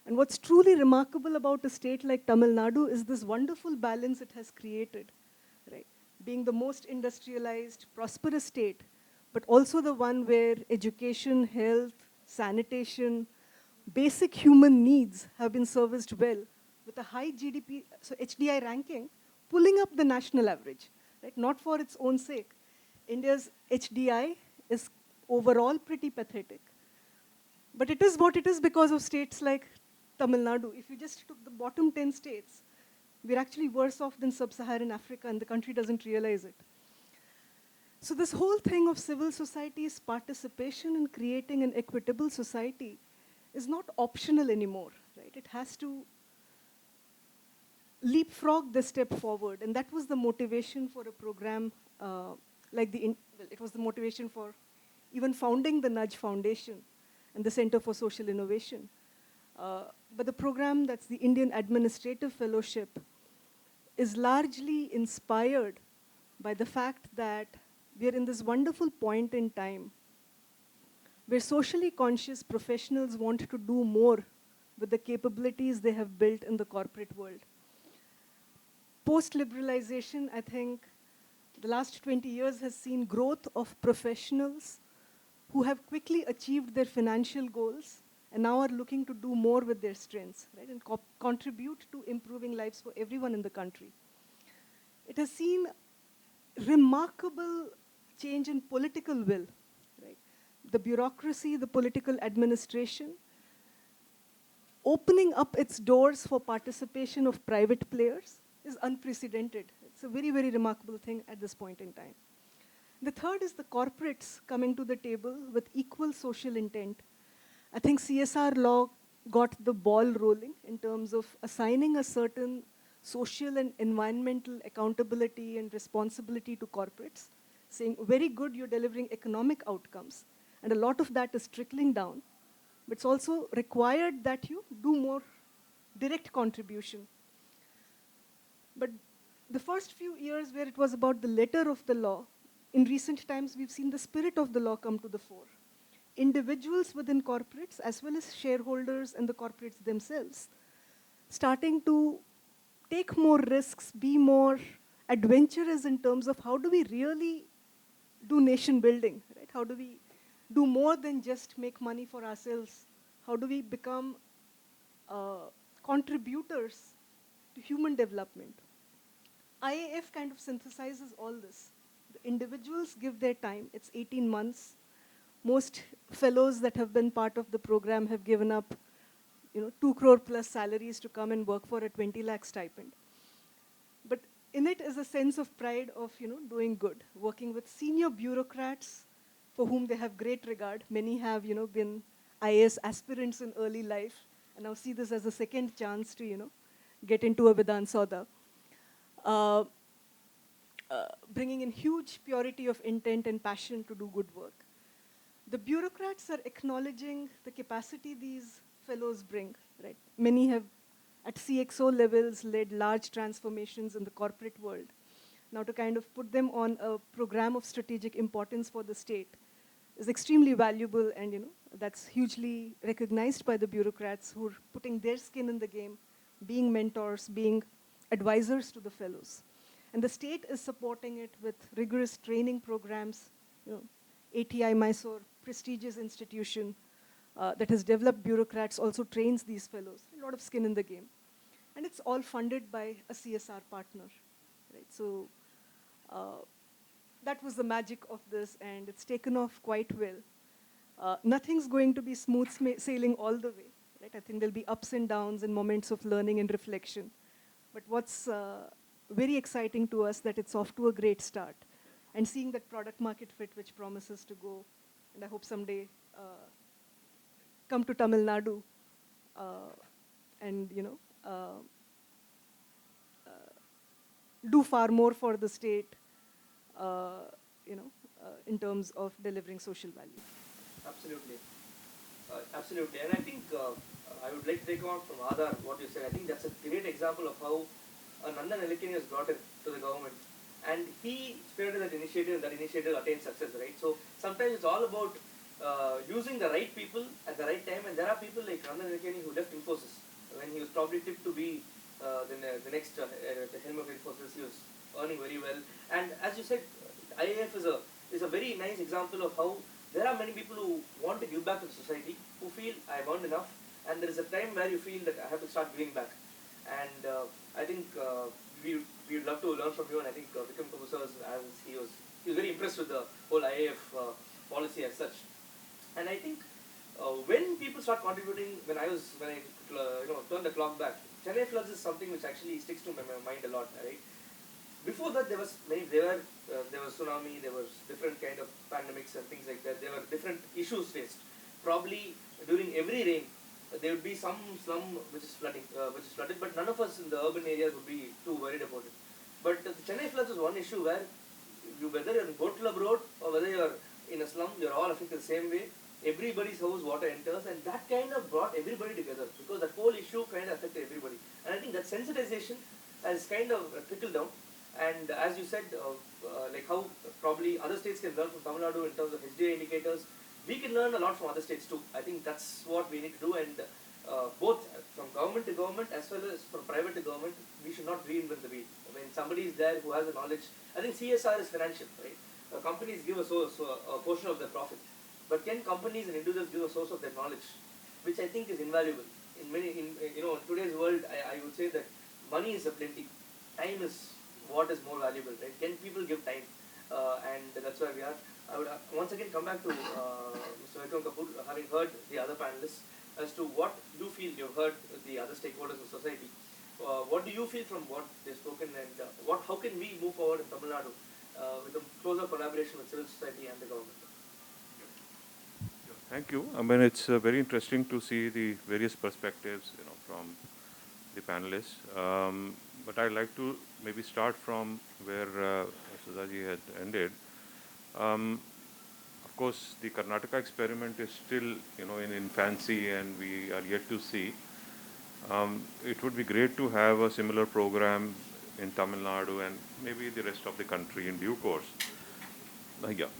And what's truly remarkable about a state like Tamil Nadu is this wonderful balance it has created, right? Being the most industrialized, prosperous state, but also the one where education, health, sanitation, basic human needs have been serviced well with a high GDP, so HDI ranking, pulling up the national average, right? Not for its own sake. India's HDI is overall pretty pathetic. But it is what it is because of states like Tamil Nadu. If you just took the bottom 10 states, we're actually worse off than sub-Saharan Africa, and the country doesn't realize it. So this whole thing of civil society's participation in creating an equitable society is not optional anymore, right? It has to leapfrog the step forward, and that was the motivation for a program it was the motivation for even founding the Nudge Foundation and the Center for Social Innovation. But the program, that's the Indian Administrative Fellowship, is largely inspired by the fact that we are in this wonderful point in time where socially conscious professionals want to do more with the capabilities they have built in the corporate world. Post-liberalization, I think, the last 20 years has seen growth of professionals who have quickly achieved their financial goals and now are looking to do more with their strengths, right, and contribute to improving lives for everyone in the country. It has seen remarkable change in political will, right? The bureaucracy, the political administration, opening up its doors for participation of private players is unprecedented. It's a very, very remarkable thing at this point in time. The third is the corporates coming to the table with equal social intent. I think CSR law got the ball rolling in terms of assigning a certain social and environmental accountability and responsibility to corporates, saying, very good, you're delivering economic outcomes. And a lot of that is trickling down. But it's also required that you do more direct contribution. But the first few years where it was about the letter of the law, in recent times we've seen the spirit of the law come to the fore. Individuals within corporates, as well as shareholders and the corporates themselves, starting to take more risks, be more adventurous in terms of how do we really do nation building, right? How do we do more than just make money for ourselves? How do we become contributors to human development? IAF kind of synthesizes all this. The individuals give their time. It's 18 months. Most fellows that have been part of the program have given up 2 crore plus salaries to come and work for a 20 lakh stipend. But in it is a sense of pride of, doing good, working with senior bureaucrats for whom they have great regard. Many have, been IAS aspirants in early life and now see this as a second chance to, get into a Vidhan Sauda. Uh, Bringing in huge purity of intent and passion to do good work. The bureaucrats are acknowledging the capacity these fellows bring, right? Many have, at CXO levels, led large transformations in the corporate world. Now to kind of put them on a program of strategic importance for the state is extremely valuable, and that's hugely recognized by the bureaucrats who are putting their skin in the game, being mentors, being advisors to the fellows. And the state is supporting it with rigorous training programs. ATI Mysore, prestigious institution that has developed bureaucrats, also trains these fellows. A lot of skin in the game. And it's all funded by a CSR partner. Right? So that was the magic of this, and it's taken off quite well. Nothing's going to be smooth sailing all the way. Right? I think there'll be ups and downs and moments of learning and reflection. But what's very exciting to us that it's off to a great start, and seeing that product market fit which promises to go, and I hope someday come to Tamil Nadu and do far more for the state, in terms of delivering social value. Absolutely. Absolutely. And I think I would like to take on from Adar what you said. I think that's a great example of how Nandan Nilekani has brought it to the government. And he spearheaded that initiative, and that initiative attained success, right? So sometimes it's all about using the right people at the right time. And there are people like Nandan Nilekani who left Infosys when he was probably tipped to be the next the helm of Infosys. He was earning very well. And as you said, IAF is a very nice example of how there are many people who want to give back to the society, who feel I've earned enough, and there is a time where you feel that I have to start giving back. And I think we would love to learn from you, and I think Vikram Kabusar, as he was very impressed with the whole IAF policy as such. And I think when people start contributing, when I turned the clock back, Chennai floods is something which actually sticks to my mind a lot, right? Before that, there was tsunami, there was different kind of pandemics and things like that. There were different issues faced. Probably during every rain, there would be some slum which is flooded, but none of us in the urban areas would be too worried about it. But the Chennai floods was one issue where whether you're in Boat Club Road or whether you're in a slum, you're all affected the same way. Everybody's house water enters, and that kind of brought everybody together because that whole issue kind of affected everybody. And I think that sensitization has kind of trickled down. And as you said, like how probably other states can learn from Tamil Nadu in terms of HDI indicators, we can learn a lot from other states too. I think that's what we need to do, and both from government to government as well as from private to government, we should not reinvent the wheel. When somebody is there who has the knowledge, I think CSR is financial, right? Companies give a portion of their profit, but can companies and individuals give a source of their knowledge, which I think is invaluable. In today's world, I would say that money is a plenty, time is what is more valuable, right? Can people give time? And that's where we are. I would once again come back to Mr. Vikram Kapoor, having heard the other panelists, as to what you feel you've heard the other stakeholders in society. What do you feel from what they've spoken, and how can we move forward in Tamil Nadu with a closer collaboration with civil society and the government? Thank you. I mean, it's very interesting to see the various perspectives, from the panelists. But I'd like to maybe start from where Suzaji had ended. Of course, the Karnataka experiment is still, in infancy, and we are yet to see. It would be great to have a similar program in Tamil Nadu and maybe the rest of the country in due course.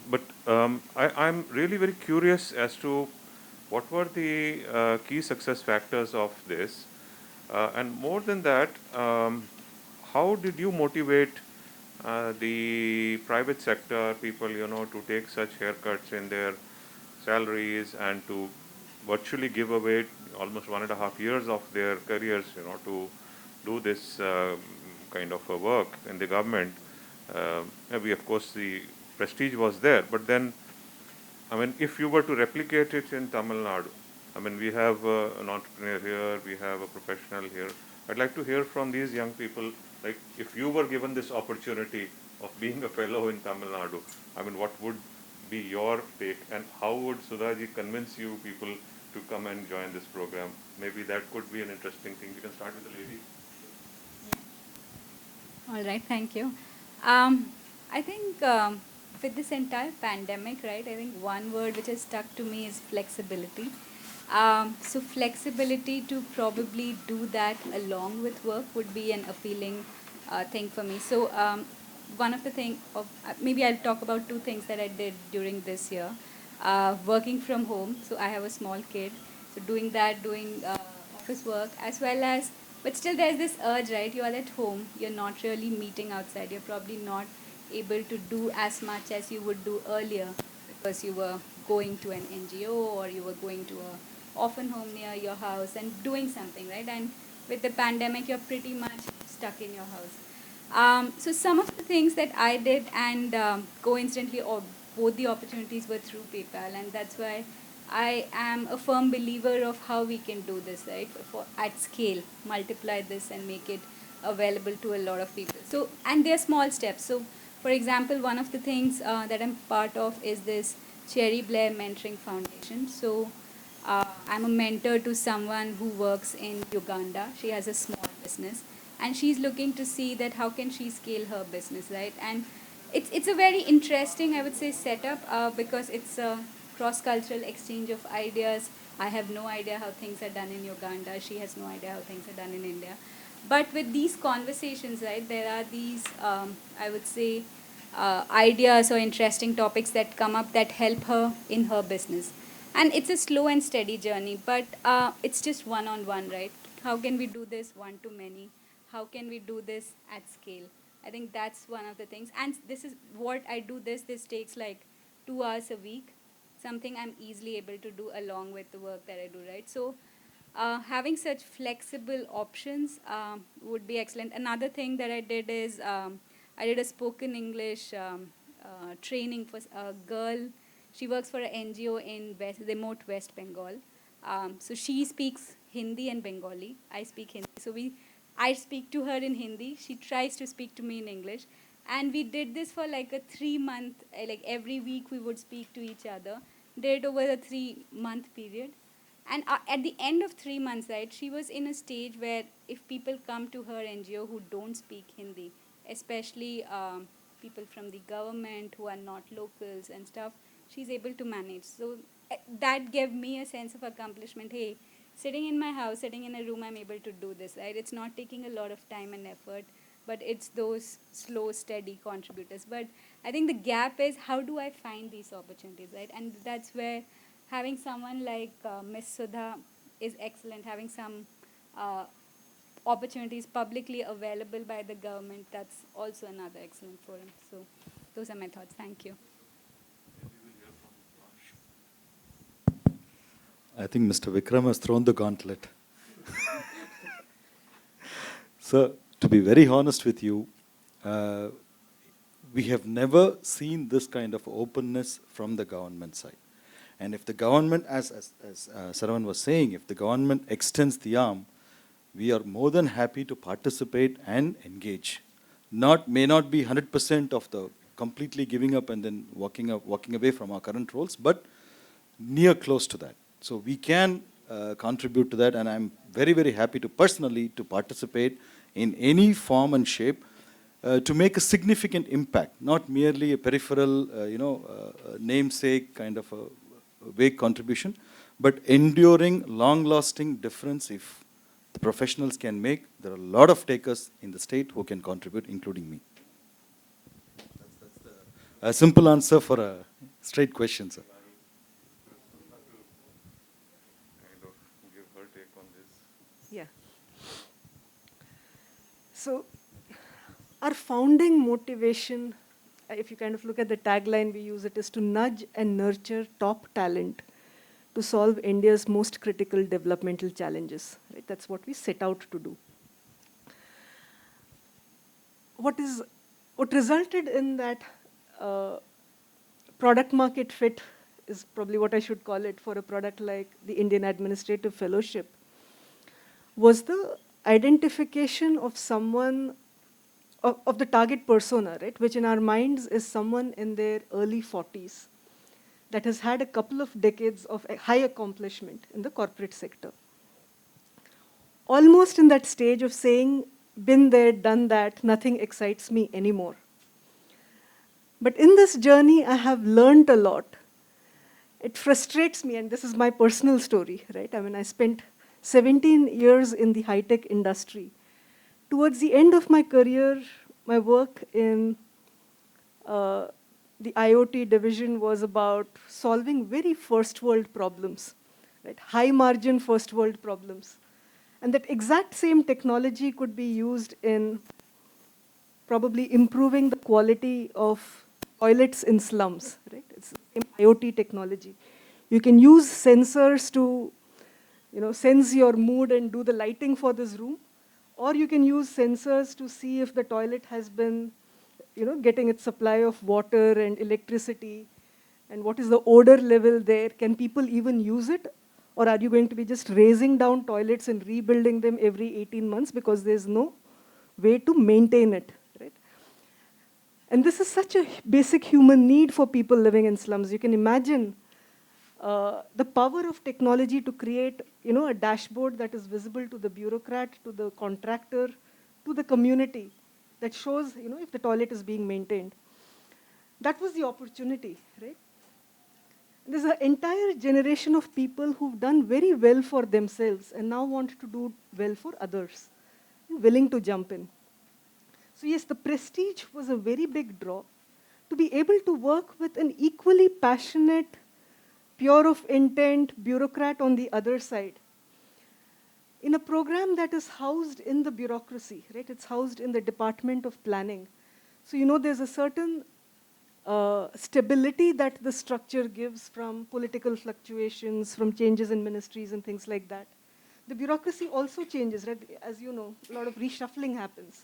But I'm really very curious as to what were the key success factors of this. And more than that, how did you motivate the private sector people, to take such haircuts in their salaries and to virtually give away almost 1.5 years of their careers, to do this kind of work in the government? Of course, the prestige was there, but then, I mean, if you were to replicate it in Tamil Nadu, I mean, we have an entrepreneur here, we have a professional here. I'd like to hear from these young people Like, if you were given this opportunity of being a fellow in Tamil Nadu, I mean, what would be your take, and how would Sudhaji convince you people to come and join this program? Maybe that could be an interesting thing. We can start with the lady. All right, thank you. I think with this entire pandemic, right, I think one word which has stuck to me is flexibility. So flexibility to probably do that along with work would be an appealing thing for me. So one of the thing of maybe I'll talk about two things that I did during this year. Working from home. So I have a small kid. So doing that, doing office work, as well as, but still there's this urge, right? You are at home. You're not really meeting outside. You're probably not able to do as much as you would do earlier because you were going to an NGO or you were going to a often home near your house and doing something, right? And with the pandemic, you're pretty much stuck in your house. So some of the things that I did, and coincidentally, or both the opportunities were through PayPal, and that's why I am a firm believer of how we can do this, right? At scale, multiply this and make it available to a lot of people. So, and they're small steps. So, for example, one of the things that I'm part of is this Cherry Blair Mentoring Foundation. So, I'm a mentor to someone who works in Uganda. She has a small business, and she's looking to see that how can she scale her business, right? And it's a very interesting, I would say, setup because it's a cross-cultural exchange of ideas. I have no idea how things are done in Uganda. She has no idea how things are done in India. But with these conversations, right, there are these, I would say, ideas or interesting topics that come up that help her in her business. And it's a slow and steady journey, but it's just one-on-one, right? How can we do this one-to-many? How can we do this at scale? I think that's one of the things. And this is what I do this. This takes like 2 hours a week, something I'm easily able to do along with the work that I do, right? So having such flexible options would be excellent. Another thing that I did is I did a spoken English training for a girl. She works for an NGO in remote West Bengal. So she speaks Hindi and Bengali. I speak Hindi. So I speak to her in Hindi. She tries to speak to me in English. And we did this for like a 3-month, like every week we would speak to each other. Did it over a 3-month period. And at the end of 3 months, right, she was in a stage where if people come to her NGO who don't speak Hindi, especially people from the government who are not locals and stuff, she's able to manage. So that gave me a sense of accomplishment. Hey, sitting in my house, sitting in a room, I'm able to do this, right? It's not taking a lot of time and effort, but it's those slow, steady contributors. But I think the gap is how do I find these opportunities, right? And that's where having someone like Miss Sudha is excellent, having some opportunities publicly available by the government, that's also another excellent forum. So those are my thoughts. Thank you. I think Mr. Vikram has thrown the gauntlet. So, to be very honest with you, we have never seen this kind of openness from the government side. And if the government, as Saravanan was saying, if the government extends the arm, we are more than happy to participate and engage. May not be 100% of the completely giving up and then walking away from our current roles, but near close to that. So we can contribute to that, and I'm very, very happy to personally to participate in any form and shape to make a significant impact, not merely a peripheral, namesake kind of a vague contribution, but enduring, long-lasting difference. If the professionals can make, there are a lot of takers in the state who can contribute, including me. That's a simple answer for a straight question, sir. Kind of give her take on this. Yeah. So, our founding motivation, if you kind of look at the tagline we use, it is to nudge and nurture top talent to solve India's most critical developmental challenges. Right? That's what we set out to do. What resulted in that product market fit is probably what I should call it for a product like the Indian Administrative Fellowship, was the identification of someone of the target persona, right, which in our minds is someone in their early 40s that has had a couple of decades of a high accomplishment in the corporate sector. Almost in that stage of saying, been there, done that, nothing excites me anymore. But in this journey, I have learned a lot. It frustrates me, and this is my personal story, right? I mean, I spent 17 years in the high-tech industry. Towards the end of my career, my work in the IoT division was about solving very first world problems, right? High margin first world problems. And that exact same technology could be used in probably improving the quality of toilets in slums, right? It's the same IoT technology. You can use sensors to, sense your mood and do the lighting for this room, or you can use sensors to see if the toilet has been, getting its supply of water and electricity, and what is the odor level there. Can people even use it? Or are you going to be just raising down toilets and rebuilding them every 18 months because there's no way to maintain it, right? And this is such a basic human need for people living in slums. You can imagine the power of technology to create, a dashboard that is visible to the bureaucrat, to the contractor, to the community, that shows, if the toilet is being maintained. That was the opportunity, right? There's an entire generation of people who've done very well for themselves and now want to do well for others, willing to jump in. So yes, the prestige was a very big draw. To be able to work with an equally passionate, pure of intent bureaucrat on the other side, in a program that is housed in the bureaucracy, right? It's housed in the Department of Planning. So there's a certain stability that the structure gives from political fluctuations, from changes in ministries and things like that. The bureaucracy also changes, right? As you know, a lot of reshuffling happens.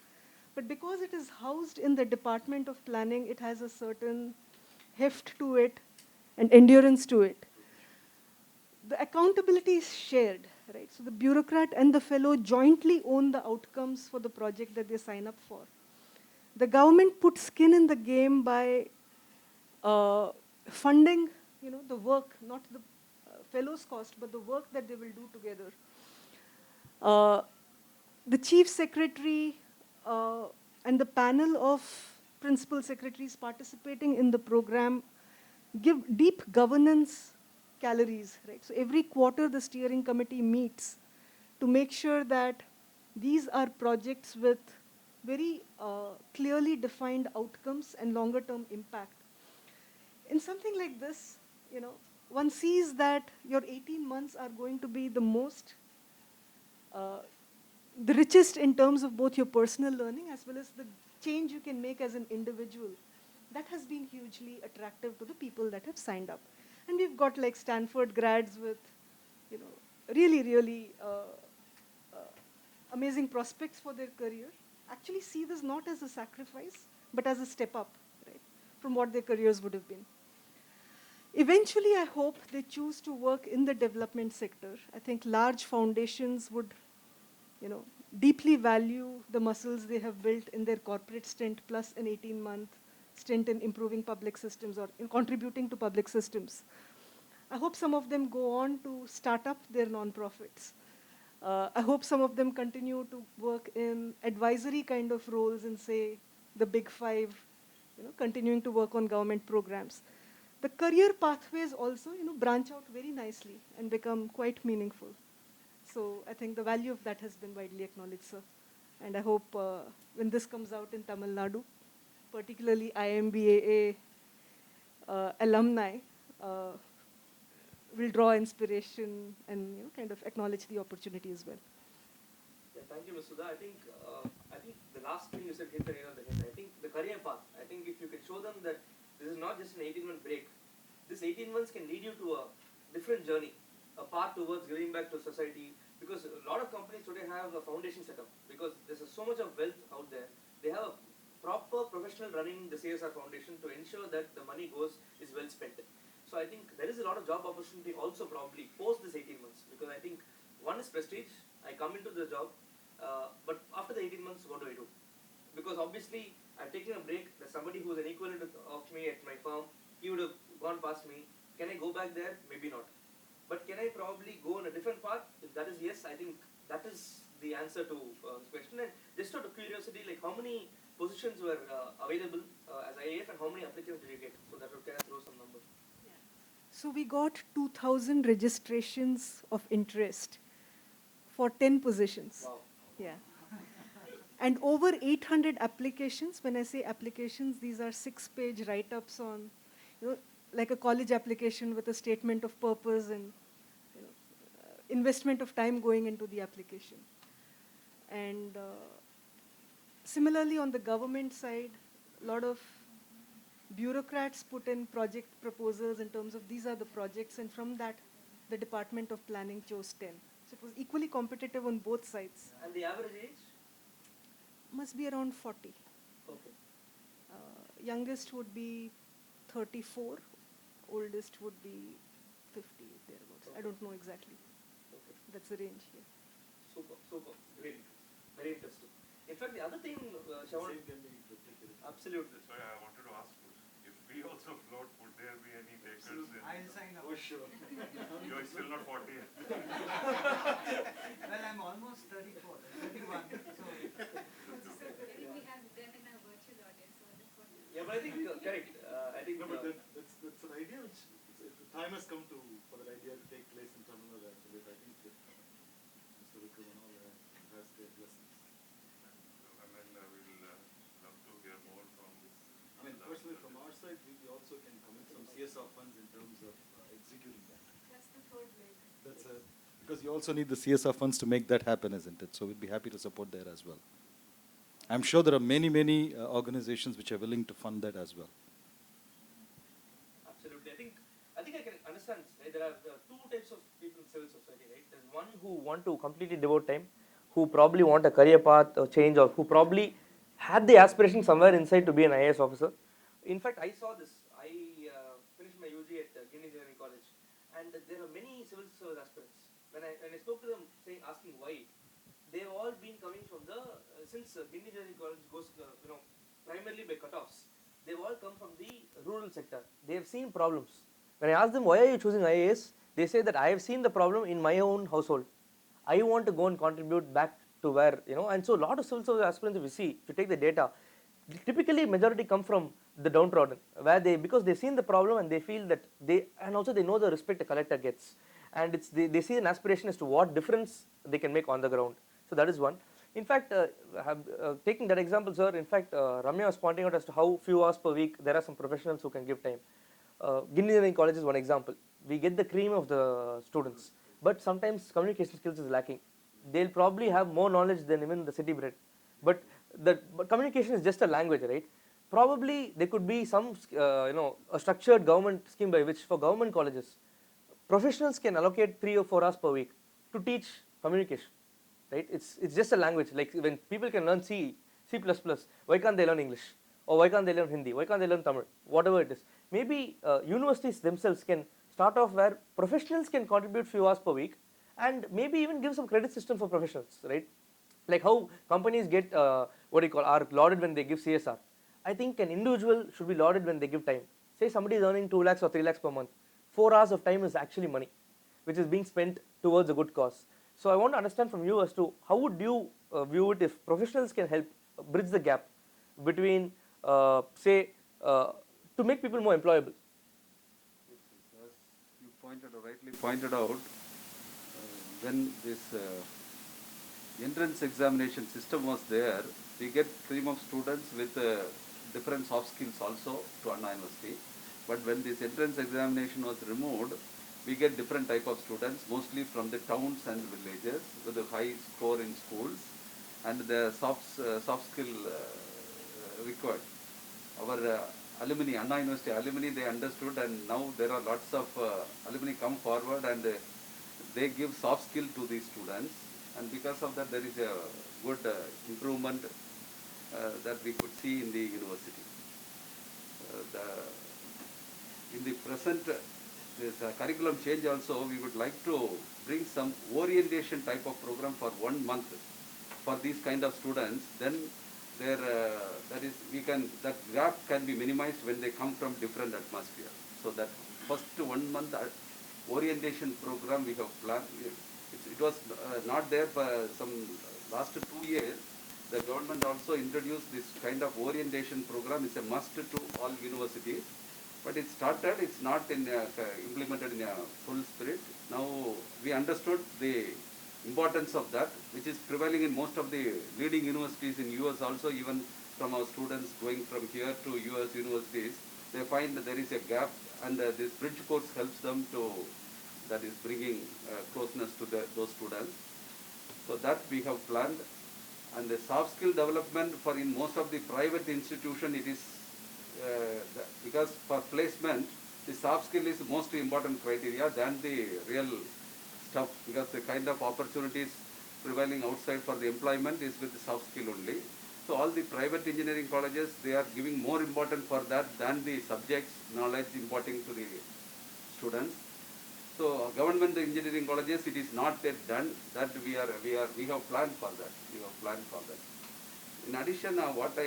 But because it is housed in the Department of Planning, it has a certain heft to it and endurance to it. The accountability is shared, right? So the bureaucrat and the fellow jointly own the outcomes for the project that they sign up for. The government puts skin in the game by funding, the work, not the fellow's cost, but the work that they will do together. The chief secretary and the panel of principal secretaries participating in the program give deep governance calories, right? So every quarter the steering committee meets to make sure that these are projects with very clearly defined outcomes and longer term impact. In something like this, one sees that your 18 months are going to be the richest in terms of both your personal learning as well as the change you can make as an individual. That has been hugely attractive to the people that have signed up. And we've got like Stanford grads with, really, really amazing prospects for their career. Actually see this not as a sacrifice, but as a step up, right, from what their careers would have been. Eventually, I hope they choose to work in the development sector. I think large foundations would, deeply value the muscles they have built in their corporate stint plus an 18-month stint in improving public systems or in contributing to public systems. I hope some of them go on to start up their nonprofits. I hope some of them continue to work in advisory kind of roles in, say, the Big Five, continuing to work on government programs. The career pathways also, branch out very nicely and become quite meaningful. So I think the value of that has been widely acknowledged, sir. And I hope when this comes out in Tamil Nadu, particularly IMBAA alumni will draw inspiration and kind of acknowledge the opportunity as well. Yeah, thank you, Ms. Sudha. I think the last thing you said hit the nail on the head. I think the career path. I think if you can show them that this is not just an 18-month break, this 18 months can lead you to a different journey, a path towards giving back to society. Because a lot of companies today have a foundation set up because there's so much of wealth out there. They have a proper professional running the CSR foundation to ensure that the money is well spent. So I think there is a lot of job opportunity also probably post this 18 months because I think one is prestige. I come into the job, but after the 18 months, what do I do? Because obviously I'm taking a break. There's somebody who's an equivalent of me at my firm. He would have gone past me. Can I go back there? Maybe not. But can I probably go on a different path? If that is yes, I think that is the answer to this question. And just out of curiosity, like how many positions were available as IAF and how many applicants did you get? So that would kind of throw some numbers. So we got 2,000 registrations of interest for 10 positions. Wow. Yeah. And over 800 applications. When I say applications, these are 6-page write-ups on, like a college application with a statement of purpose and investment of time going into the application. And similarly, on the government side, a lot of bureaucrats put in project proposals in terms of these are the projects, and from that, the Department of Planning chose 10. So it was equally competitive on both sides. And the average age? Must be around 40. Okay. Youngest would be 34, oldest would be 50, thereabouts. I don't know exactly. Okay. That's the range here. Super, super, great, very interesting. In fact, the other thing, Shravan, absolutely. That's why I wanted to ask you, if we also float, would there be any takers in? I'll sign up. Oh, sure. You're still not 40 yet. Well, I'm almost 34, 31. So, We have them in our virtual audience, so that's what. Yeah, but I think, correct, I think, No, but that's an idea which the time has come for that idea to take place in Tamil Nadu actually. I think that Mr. Vikram and all has their blessings. I mean, we'll love to hear more from this. I mean, personally from our side, we also can commit some CSR funds in terms of executing that. That's the third leg. Because you also need the CSR funds to make that happen, isn't it? So we'd be happy to support there as well. I'm sure there are many organizations which are willing to fund that as well. absolutely. I think I can understand, right? There are two types of people in civil society, right? There's one who want to completely devote time, who probably want a career path or change, or who probably had the aspiration somewhere inside to be an IAS officer. In fact, I saw this. I finished my UG at Guinea Engineering College, and there are many civil service aspirants. When I spoke to them, asking why, they've all been coming from since Guinea Engineering College goes, primarily by cutoffs. They've all come from the rural sector. They have seen problems. When I ask them why are you choosing IAS, they say that I have seen the problem in my own household. I want to go and contribute back to where, and so a lot of civil service aspirants, if you see, if you take the data, typically majority come from the downtrodden, where because they've seen the problem and they feel that and also they know the respect a collector gets. And they see an aspiration as to what difference they can make on the ground. So that is one. In fact, taking that example, sir, in fact, Ramya was pointing out as to how few hours per week there are some professionals who can give time. Guinea Engineering College is one example. We get the cream of the students, but sometimes communication skills is lacking. They'll probably have more knowledge than even the city bred. But communication is just a language, right? Probably there could be some, a structured government scheme by which for government colleges, professionals can allocate 3 or 4 hours per week to teach communication, right? It's just a language. Like when people can learn C++, why can't they learn English? Or why can't they learn Hindi? Why can't they learn Tamil? Whatever it is. Maybe universities themselves can start off where professionals can contribute few hours per week, and maybe even give some credit system for professionals, right? Like how companies get are lauded when they give CSR. I think an individual should be lauded when they give time. Say somebody is earning 2 lakhs or 3 lakhs per month. 4 hours of time is actually money, which is being spent towards a good cause. So I want to understand from you as to how would you view it if professionals can help bridge the gap between, to make people more employable. As you rightly pointed out, when this entrance examination system was there, we get stream of students with different soft skills also to Anna University. But when this entrance examination was removed, we get different type of students, mostly from the towns and villages with a high score in schools and the soft skill required. Our alumni, Anna University alumni, they understood, and now there are lots of alumni come forward and they give soft skill to these students, and because of that there is a good improvement that we could see in the university. In the present this curriculum change also, we would like to bring some orientation type of program for 1 month for these kind of students. Then that is, that gap can be minimized when they come from different atmosphere. So that first 1 month orientation program we have planned. It was not there for some last 2 years. The government also introduced this kind of orientation program. It's a must to all universities. But it started, it's not implemented in a full spirit. Now we understood the importance of that, which is prevailing in most of the leading universities in US also, even from our students going from here to US universities, they find that there is a gap, and this bridge course helps them to, that is bringing closeness to those students. So that we have planned. And the soft skill development for in most of the private institution, it is because for placement, the soft skill is the most important criteria than the real stuff, because the kind of opportunities prevailing outside for the employment is with the soft skill only. So all the private engineering colleges, they are giving more importance for that than the subjects knowledge imparting to the students. So government engineering colleges, it is not yet done. That we have planned for that. We have planned for that. In addition, after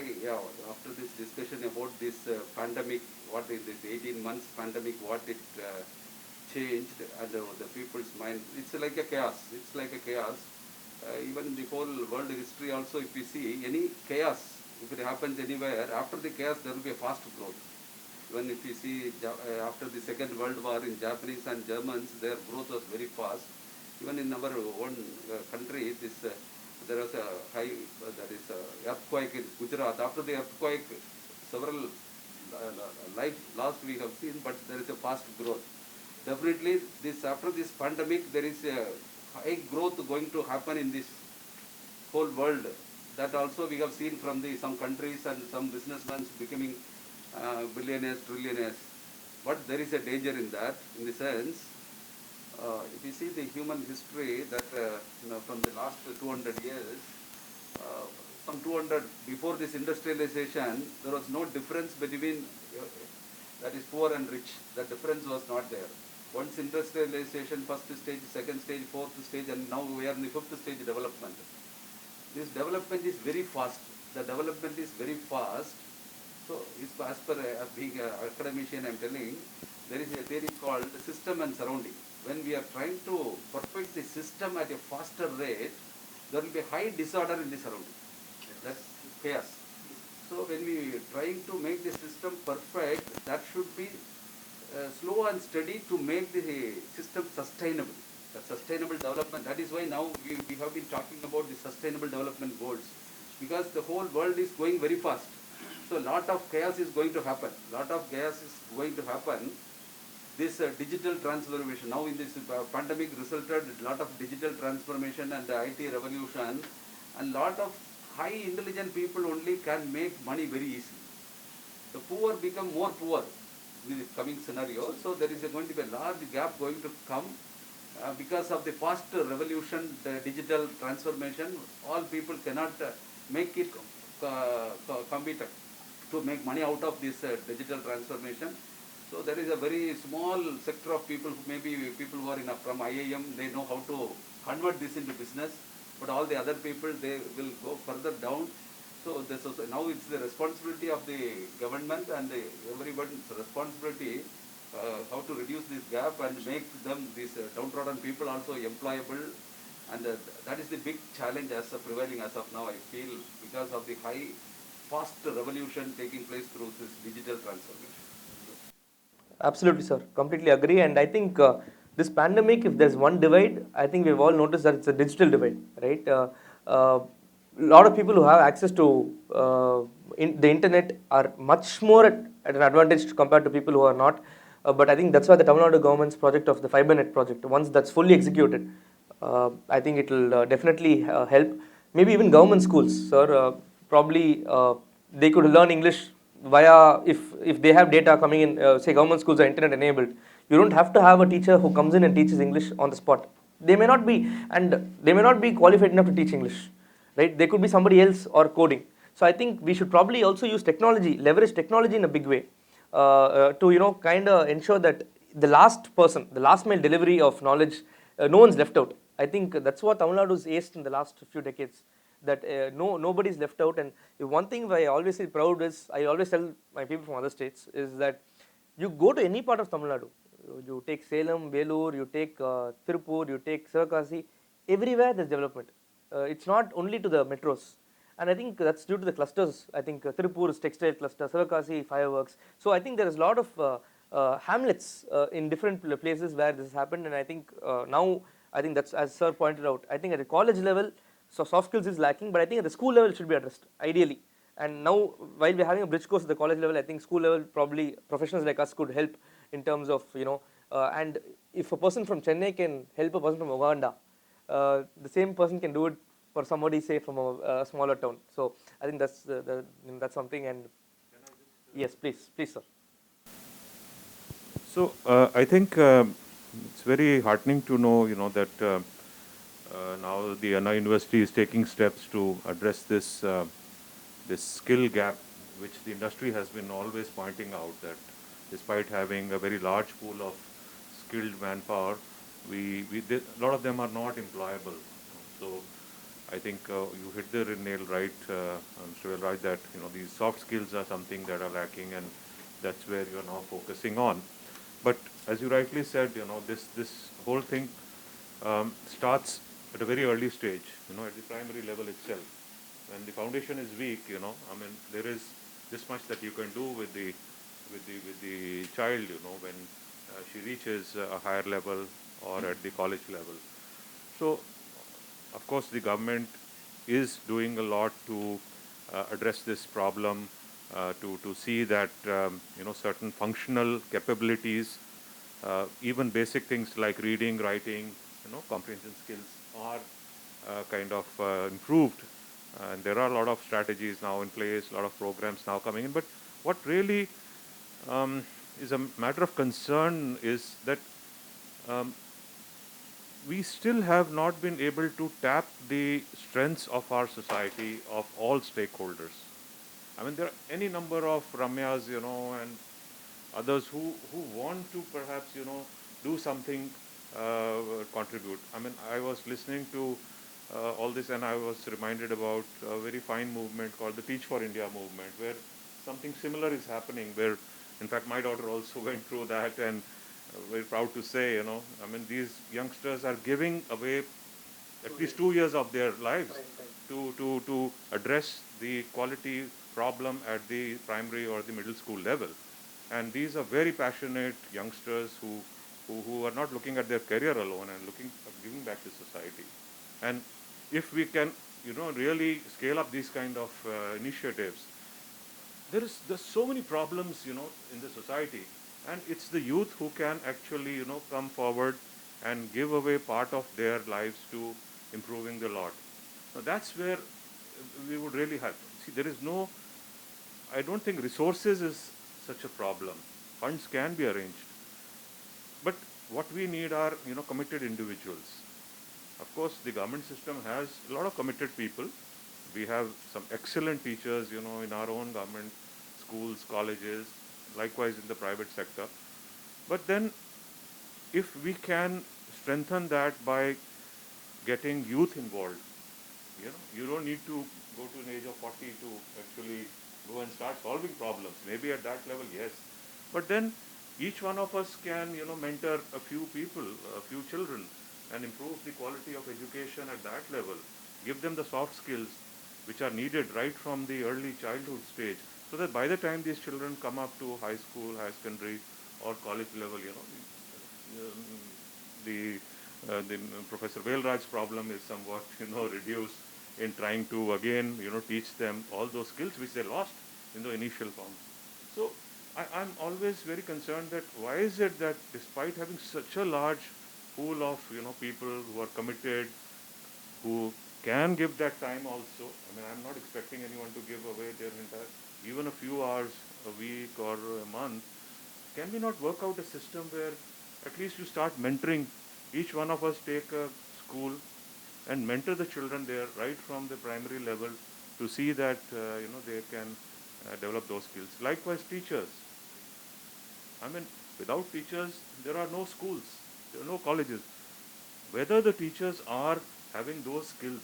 this discussion about this pandemic, what is this 18 months pandemic, what it changed and the people's mind, it's like a chaos. It's like a chaos. Even in the whole world history also, if we see any chaos, if it happens anywhere, after the chaos there will be a fast growth. Even if you see after the Second World War in Japanese and Germans, their growth was very fast. Even in our own country, there was a high, earthquake in Gujarat. After the earthquake, several lives lost we have seen, but there is a fast growth. Definitely, after this pandemic, there is a high growth going to happen in this whole world. That also we have seen from some countries and some businessmen becoming billionaires, trillionaires. But there is a danger in that, in the sense, if you see the human history, that from the last 200 years, some 200 before this industrialization, there was no difference between that is poor and rich. The difference was not there. Once industrialization, first stage, second stage, fourth stage, and now we are in the fifth stage development. This development is very fast. The development is very fast. So, as per being an academician, I am telling, there is a theory called system and surrounding. When we are trying to perfect the system at a faster rate, there will be high disorder in the surrounding. That's chaos. So, when we are trying to make the system perfect, that should be slow and steady to make the system sustainable. The sustainable development. That is why now we have been talking about the sustainable development goals, because the whole world is going very fast. So a lot of chaos is going to happen. This digital transformation, now in this pandemic resulted a lot of digital transformation and the IT revolution, and lot of high intelligent people only can make money very easily. The poor become more poor in the coming scenario. So there is going to be a large gap going to come because of the fast revolution, the digital transformation. All people cannot make it compete to make money out of this digital transformation. So there is a very small sector of people, maybe people who are from IIM, they know how to convert this into business, but all the other people, they will go further down. So now it's the responsibility of the government and everybody's responsibility how to reduce this gap and make them, these downtrodden people, also employable. And that is the big challenge as prevailing as of now, I feel, because of the fast revolution taking place through this digital transformation. Absolutely, sir. Completely agree. And I think this pandemic, if there's one divide, I think we've all noticed that it's a digital divide, right? A lot of people who have access to the internet are much more at an advantage compared to people who are not. But I think that's why the Tamil Nadu government's project of the FiberNet project, once that's fully executed, I think it will definitely help. Maybe even government schools, sir, probably they could learn English via, if they have data coming in, say government schools are internet enabled, you don't have to have a teacher who comes in and teaches English on the spot. They may not be qualified enough to teach English, right? They could be somebody else or coding. So I think we should probably also use technology, leverage technology in a big way to kind of ensure that the last mile delivery of knowledge, no one's left out. I think that's what Tamil Nadu has aced in the last few decades. that nobody is left out. And one thing I always feel proud is, I always tell my people from other states, is that you go to any part of Tamil Nadu, you take Salem, Velur, you take Tirupur, you take Sivakasi, everywhere there's development. It's not only to the metros. And I think that's due to the clusters. I think Tirupur is textile cluster, Sivakasi fireworks. So I think there is a lot of hamlets in different places where this has happened. And I think now, I think that's, as sir pointed out, I think at the college level, so soft skills is lacking, but I think at the school level it should be addressed, ideally. And now, while we're having a bridge course at the college level, I think school level probably professionals like us could help in terms of, and if a person from Chennai can help a person from Uganda, the same person can do it for somebody, say, from a smaller town. So I think that's something. And yes, please, sir. So I think it's very heartening to know, that now the Anna University is taking steps to address this skill gap, which the industry has been always pointing out, that despite having a very large pool of skilled manpower, a lot of them are not employable. So I think you hit the nail right, Mr. Velraj, that these soft skills are something that are lacking, and that's where you're now focusing on. But as you rightly said, this whole thing starts at a very early stage, at the primary level itself. When the foundation is weak, there is this much that you can do with the child, when she reaches a higher level or at the college level. So, of course, the government is doing a lot to address this problem, to see that certain functional capabilities, even basic things like reading, writing, comprehension skills are kind of improved. And there are a lot of strategies now in place, a lot of programs now coming in. But what really is a matter of concern is that we still have not been able to tap the strengths of our society, of all stakeholders. I mean, there are any number of Ramyas, and others who want to perhaps, do something, contribute. I mean, I was listening to all this, and I was reminded about a very fine movement called the Teach for India movement, where something similar is happening, where, in fact, my daughter also went through that, and very proud to say, these youngsters are giving away at least 2 years of their lives to address the quality problem at the primary or the middle school level. And these are very passionate youngsters who are not looking at their career alone and looking at giving back to society. And if we can, really scale up these kind of initiatives, there's so many problems, in the society, and it's the youth who can actually, come forward and give away part of their lives to improving the lot. Now that's where we would really have. See, I don't think resources is such a problem. Funds can be arranged. But what we need are, committed individuals. Of course, the government system has a lot of committed people. We have some excellent teachers, in our own government schools, colleges, likewise in the private sector. But then, if we can strengthen that by getting youth involved, you don't need to go to an age of 40 to actually go and start solving problems. Maybe at that level, yes. But then, each one of us can, mentor a few people, a few children, and improve the quality of education at that level. Give them the soft skills which are needed right from the early childhood stage, so that by the time these children come up to high school, high secondary, or college level, the Professor Velraj's problem is somewhat, reduced in trying to again, teach them all those skills which they lost in the initial forms. So I'm always very concerned that why is it that despite having such a large pool of, people who are committed, who can give that time also. I mean, I'm not expecting anyone to give away their entire, even a few hours a week or a month. Can we not work out a system where at least you start mentoring, each one of us take a school and mentor the children there right from the primary level to see that, they can develop those skills. Likewise, teachers. I mean, without teachers, there are no schools, there are no colleges. Whether the teachers are having those skills,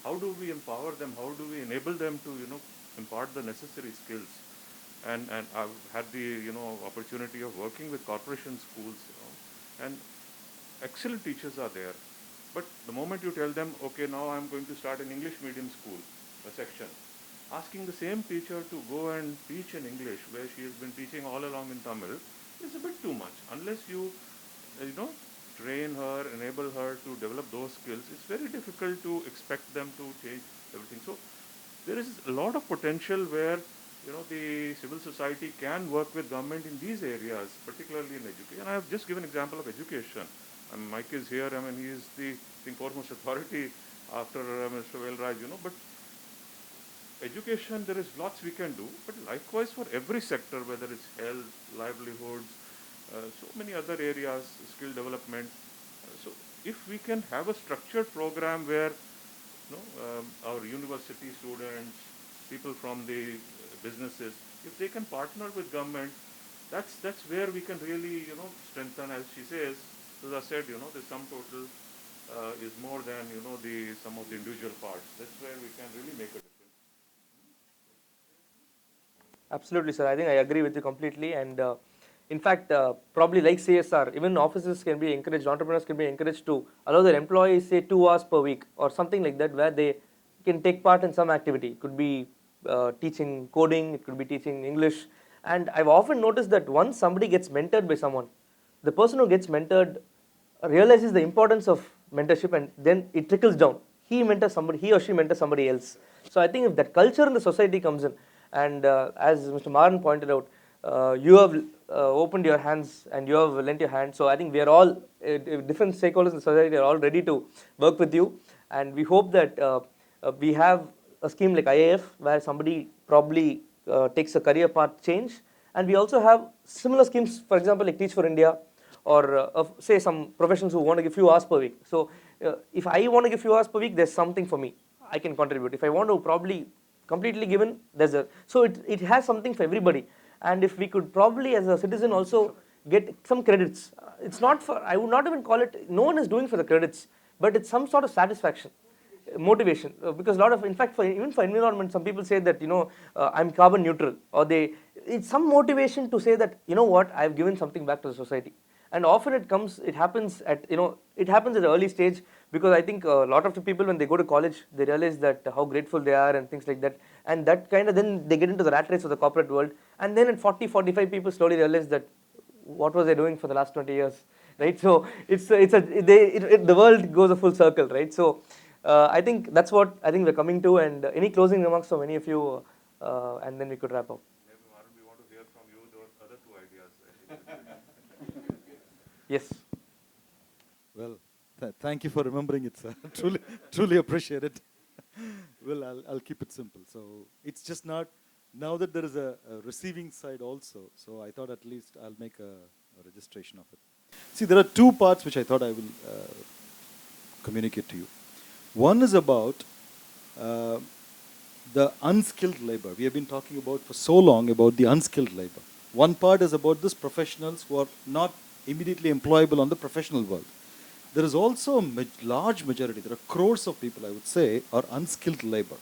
how do we empower them? How do we enable them to, impart the necessary skills? And I've had the, opportunity of working with corporation schools, and excellent teachers are there. But the moment you tell them, okay, now I'm going to start an English medium school, a section, asking the same teacher to go and teach in English where she has been teaching all along in Tamil is a bit too much. Unless you, train her, enable her to develop those skills, it's very difficult to expect them to change everything. So there is a lot of potential where, the civil society can work with government in these areas, particularly in education. And I have just given an example of education. Mike is here. He is the, I think, foremost authority after Mr. Velraj, but education, there is lots we can do, but likewise for every sector, whether it's health, livelihoods, so many other areas, skill development. So if we can have a structured program where, our university students, people from the businesses, if they can partner with government, that's where we can really, strengthen, as she says, as I said, the sum total is more than, the sum of the individual parts. That's where we can really make a difference. Absolutely, sir. I think I agree with you completely. And in fact, probably like CSR, even offices can be encouraged, entrepreneurs can be encouraged to allow their employees, say, 2 hours per week or something like that, where they can take part in some activity. It could be teaching coding, it could be teaching English. And I've often noticed that once somebody gets mentored by someone, the person who gets mentored realizes the importance of mentorship, and then it trickles down. He mentors somebody, he or she mentors somebody else. So I think if that culture in the society comes in, and as Mr. Maran pointed out, you have opened your hands and you have lent your hand. So I think we are all, different stakeholders in society are all ready to work with you. And we hope that we have a scheme like IAF where somebody probably takes a career path change. And we also have similar schemes, for example, like Teach for India, or say some professions who want to give few hours per week. So if I want to give few hours per week, there's something for me. I can contribute. If I want to probably completely given, there's a, so it has something for everybody. And if we could probably as a citizen also get some credits, it's not for, I would not even call it, no one is doing for the credits, but it's some sort of satisfaction, motivation, because a lot of, in fact, even for environment, some people say that, I'm carbon neutral, or it's some motivation to say that, you know what, I've given something back to the society. And often it happens at an early stage, because I think a lot of the people, when they go to college, they realize that how grateful they are and things like that. And that kind of, then they get into the rat race of the corporate world. And then at 40, 45, people slowly realize that what was I doing for the last 20 years, right? So the world goes a full circle, right? So I think that's what I think we're coming to. And any closing remarks from any of you, and then we could wrap up. Maybe, Maran, we want to hear from you those other 2 ideas. Yes. Well, thank you for remembering it, sir. Truly appreciate it. Well, I'll keep it simple. So it's just not, now that there is a receiving side also, so I thought at least I'll make a registration of it. See, there are 2 parts which I thought I will communicate to you. One is about the unskilled labor. We have been talking about for so long about the unskilled labor. One part is about these professionals who are not immediately employable on the professional world. There is also a large majority, there are crores of people, I would say, are unskilled labor.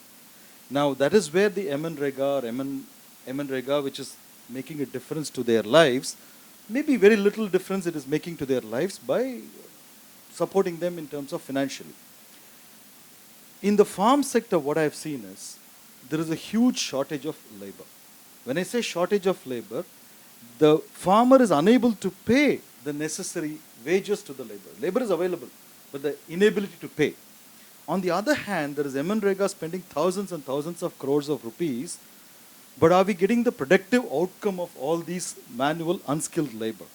Now, that is where the MNREGA, which is making a difference to their lives, maybe very little difference it is making to their lives by supporting them in terms of financially. In the farm sector, what I've seen is, there is a huge shortage of labor. When I say shortage of labor, the farmer is unable to pay the necessary wages to the labor. Labor is available, but the inability to pay. On the other hand, there is MNREGA spending thousands and thousands of crores of rupees, but are we getting the productive outcome of all these manual unskilled labor?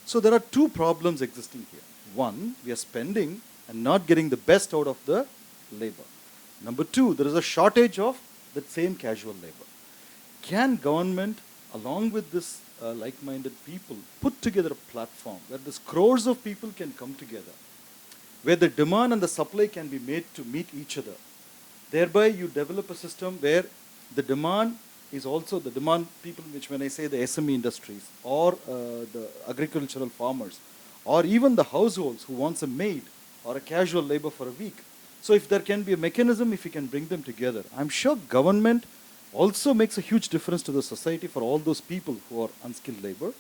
So there are 2 problems existing here. One, we are spending and not getting the best out of the labor. Number 2, there is a shortage of that same casual labor. Can government, along with this like-minded people, put together a platform where these crores of people can come together, where the demand and the supply can be made to meet each other? Thereby, you develop a system where the demand is also the demand people, which when I say the SME industries, or the agricultural farmers, or even the households who wants a maid or a casual labor for a week. So if there can be a mechanism, if we can bring them together, I'm sure government also makes a huge difference to the society for all those people who are unskilled labor.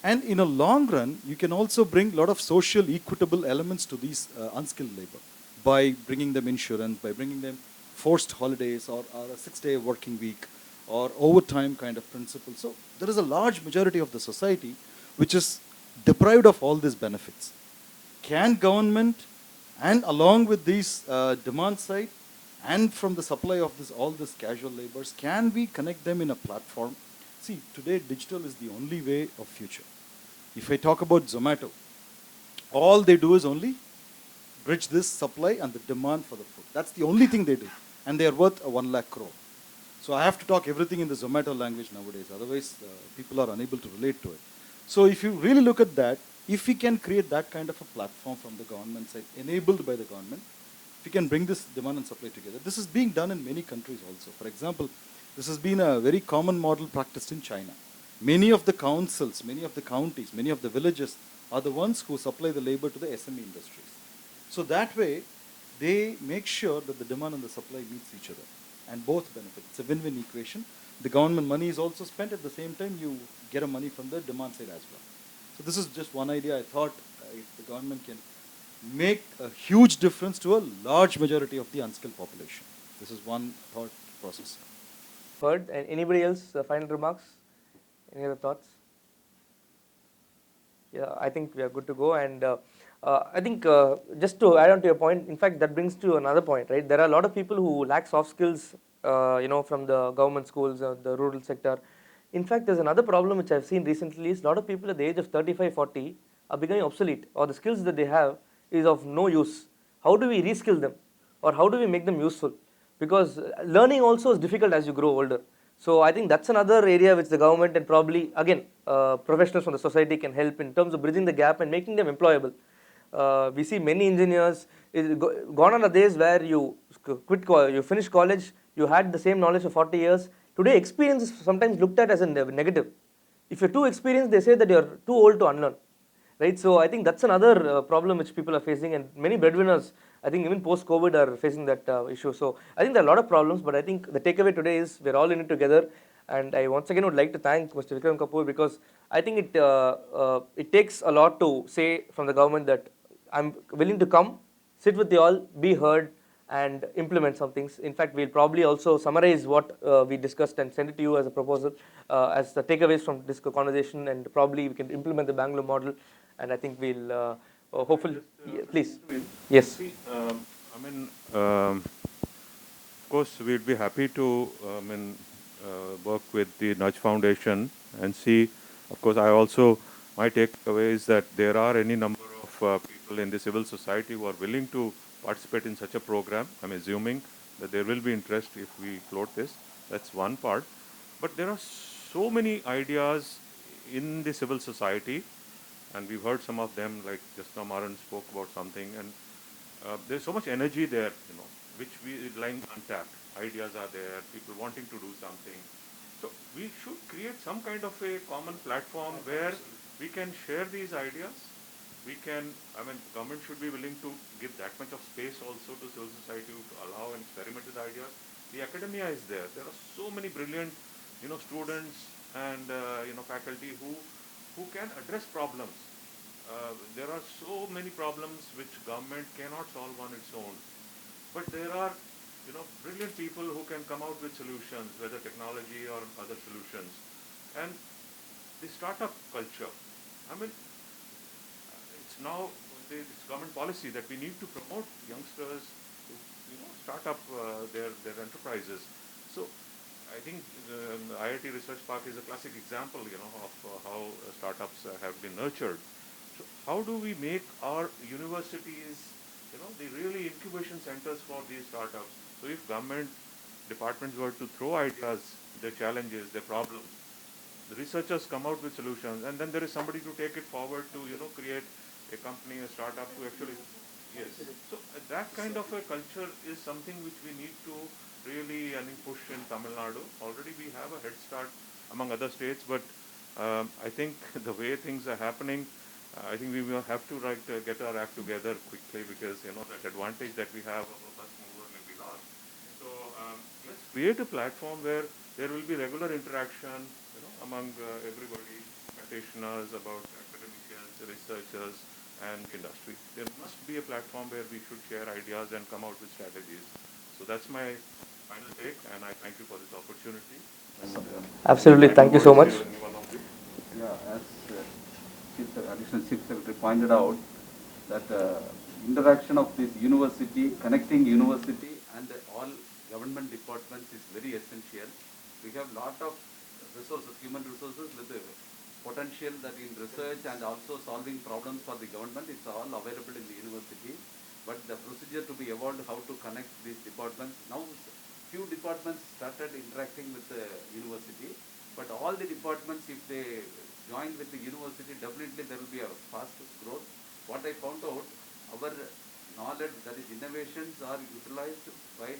And in a long run, you can also bring a lot of social equitable elements to these unskilled labor by bringing them insurance, by bringing them forced holidays or a 6-day working week or overtime kind of principle. So there is a large majority of the society which is deprived of all these benefits. Can government, and along with these demand side and from the supply of all this casual laborers, can we connect them in a platform? See, today digital is the only way of future. If I talk about Zomato, all they do is only bridge this supply and the demand for the food. That's the only thing they do. And they are worth 1 lakh crore. So I have to talk everything in the Zomato language nowadays. Otherwise, people are unable to relate to it. So if you really look at that, if we can create that kind of a platform from the government side, enabled by the government, if we can bring this demand and supply together. This is being done in many countries also. For example, this has been a very common model practiced in China. Many of the councils, many of the counties, many of the villages are the ones who supply the labor to the SME industries. So that way, they make sure that the demand and the supply meets each other and both benefit. It's a win-win equation. The government money is also spent. At the same time, you get a money from the demand side as well. So this is just one idea. I thought if the government can make a huge difference to a large majority of the unskilled population. This is one thought process. Heard. And anybody else? Final remarks? Any other thoughts? Yeah, I think we are good to go. And I think just to add on to your point, in fact, that brings to another point, right? There are a lot of people who lack soft skills, from the government schools or the rural sector. In fact, there's another problem which I've seen recently is a lot of people at the age of 35, 40 are becoming obsolete, or the skills that they have is of no use. How do we reskill them, or how do we make them useful? Because learning also is difficult as you grow older. So I think that's another area which the government and probably, again, professionals from the society can help in terms of bridging the gap and making them employable. We see many engineers, gone are the days where you you finish college, you had the same knowledge for 40 years. Today, experience is sometimes looked at as a negative. If you're too experienced, they say that you're too old to unlearn, right? So I think that's another problem which people are facing, and many breadwinners, I think even post-COVID, are facing that issue. So I think there are a lot of problems, but I think the takeaway today is we're all in it together. And I once again would like to thank Mr. Vikram Kapoor, because I think it takes a lot to say from the government that I'm willing to come, sit with you all, be heard, and implement some things. In fact, we'll probably also summarize what we discussed and send it to you as a proposal, as the takeaways from this conversation, and probably we can implement the Bangalore model. And I think we'll hopefully, please. Yes. See, of course, we'd be happy to work with the Nudge Foundation and see. Of course, my takeaway is that there are any number of people in the civil society who are willing to participate in such a program. I'm assuming that there will be interest if we float this. That's one part. But there are so many ideas in the civil society, and we've heard some of them, like just now Maran spoke about something, and there's so much energy there, which we lying untapped. Ideas are there, people wanting to do something. So we should create some kind of a common platform where we can share these ideas. Government should be willing to give that much of space also to civil society to allow and experiment with ideas. The academia is there. There are so many brilliant, students and, faculty who can address problems. There are so many problems which government cannot solve on its own. But there are, brilliant people who can come out with solutions, whether technology or other solutions. And the startup culture, it's now it's government policy that we need to promote youngsters to, start up their enterprises. So I think IIT Research Park is a classic example, of how startups have been nurtured. So how do we make our universities, the really incubation centers for these startups? So if government departments were to throw ideas, their challenges, their problems, the researchers come out with solutions, and then there is somebody to take it forward to, create a company, a startup to actually, yes. So that kind of a culture is something which we need to really, push in Tamil Nadu. Already we have a head start among other states, but I think the way things are happening, I think we will have to get our act together quickly because that advantage that we have of a first mover may be lost. So let's create a platform where there will be regular interaction, among everybody, practitioners, about academicians, researchers, and industry. There must be a platform where we should share ideas and come out with strategies. So that's my final take, and I thank you for this opportunity. Absolutely, thank you so much. Yeah, as Additional Chief Secretary pointed out, that interaction of this university, connecting university and all government departments is very essential. We have lot of resources, human resources with the potential that in research and also solving problems for the government, it's all available in the university. But the procedure to be evolved, how to connect these departments. Now, few departments started interacting with the university, but all the departments, if they join with the university, definitely there will be a fast growth. What I found out, our knowledge, that is innovations, are utilized by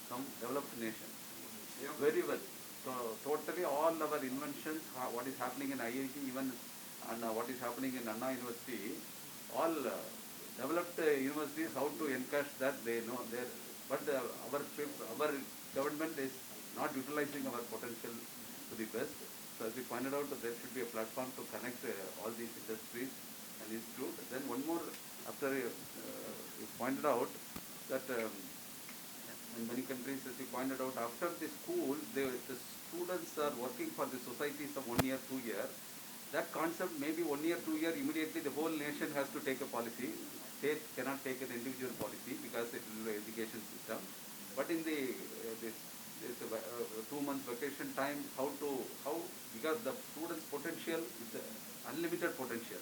some developed nations very well. So totally all our inventions, what is happening in IIT even, and what is happening in Anna University, all developed universities, how to encash that, they know their, but our government is not utilizing our potential to the best. So as we pointed out, there should be a platform to connect all these industries and institutes. Then one more, after you pointed out that in many countries, as you pointed out, after the school, the students are working for the society some 1 year, 2 year. That concept, maybe 1 year, 2 year, immediately the whole nation has to take a policy. State cannot take an individual policy because it is the education system. But in the this 2 month vacation time, because the students' potential is unlimited potential.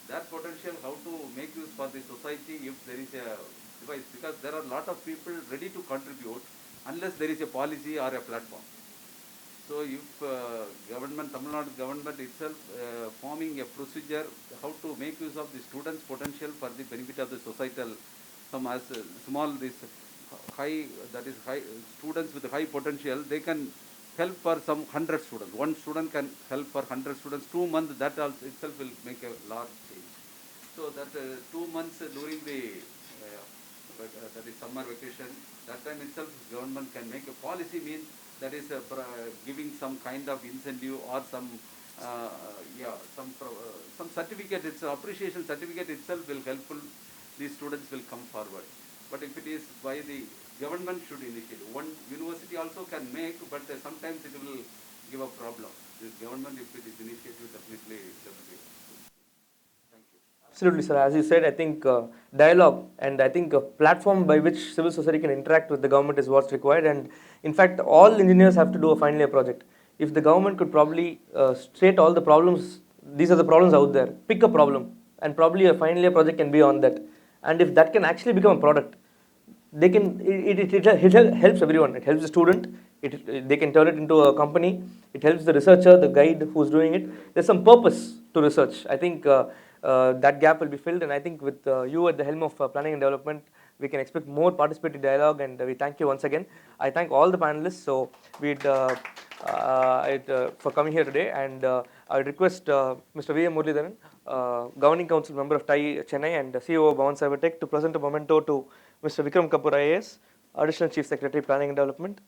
That potential, how to make use for the society if there is a device, because there are a lot of people ready to contribute unless there is a policy or a platform. So if government, Tamil Nadu government itself forming a procedure how to make use of the students' potential for the benefit of the societal, some as small this high, that is high students with high potential, they can help for some 100 students. One student can help for 100 students. 2 months, that also itself will make a large change. So that 2 months during the that is summer vacation, that time itself government can make a policy, means that is giving some kind of incentive or some some certificate. It's appreciation certificate itself will helpful. These students will come forward. But if it is by the government should initiate. One university also can make, but sometimes it will give a problem. This government, if it is initiative, definitely. Thank you. Absolutely, sir. As you said, I think dialogue and I think a platform by which civil society can interact with the government is what's required. And in fact, all engineers have to do a final year project. If the government could probably state all the problems, these are the problems out there, pick a problem, and probably a final year project can be on that. And if that can actually become a product, they can it helps everyone. It helps the student. They can turn it into a company. It helps the researcher, the guide who's doing it. There's some purpose to research. I think that gap will be filled, and I think with you at the helm of planning and development, we can expect more participatory dialogue. And we thank you once again. I thank all the panelists. So for coming here today, and I request Mr. V. M. Muralidharan, Governing Council member of TIE Chennai and CEO of Bhavan Cybertech, to present a memento to Mr. Vikram Kapoor IAS, Additional Chief Secretary, Planning and Development.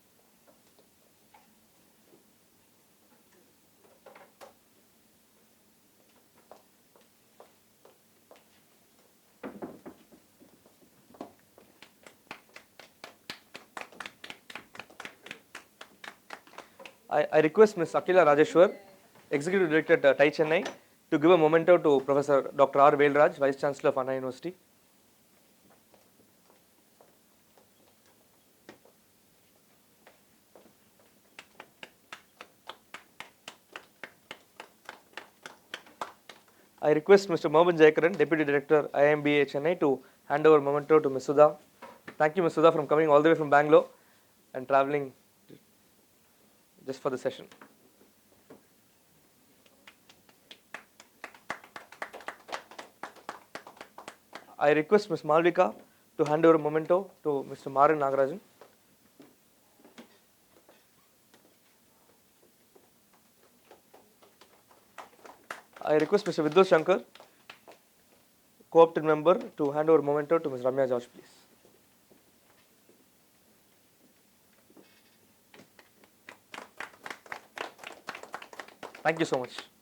I request Ms. Akila Rajeshwar, Executive Director at TIE Chennai, to give a memento to Professor Dr. R. Velraj, Vice Chancellor of Anna University. I request Mr. Mohan Jayakaran, Deputy Director, IMBA Chennai, to hand over memento to Ms. Sudha. Thank you, Ms. Sudha, for coming all the way from Bangalore and traveling just for the session. I request Ms. Malvika to hand over a memento to Mr. Maran Nagarajan. I request Mr. Vidyut Shankar co-opted member to hand over memento to Ms. Ramya George, please. Thank you so much.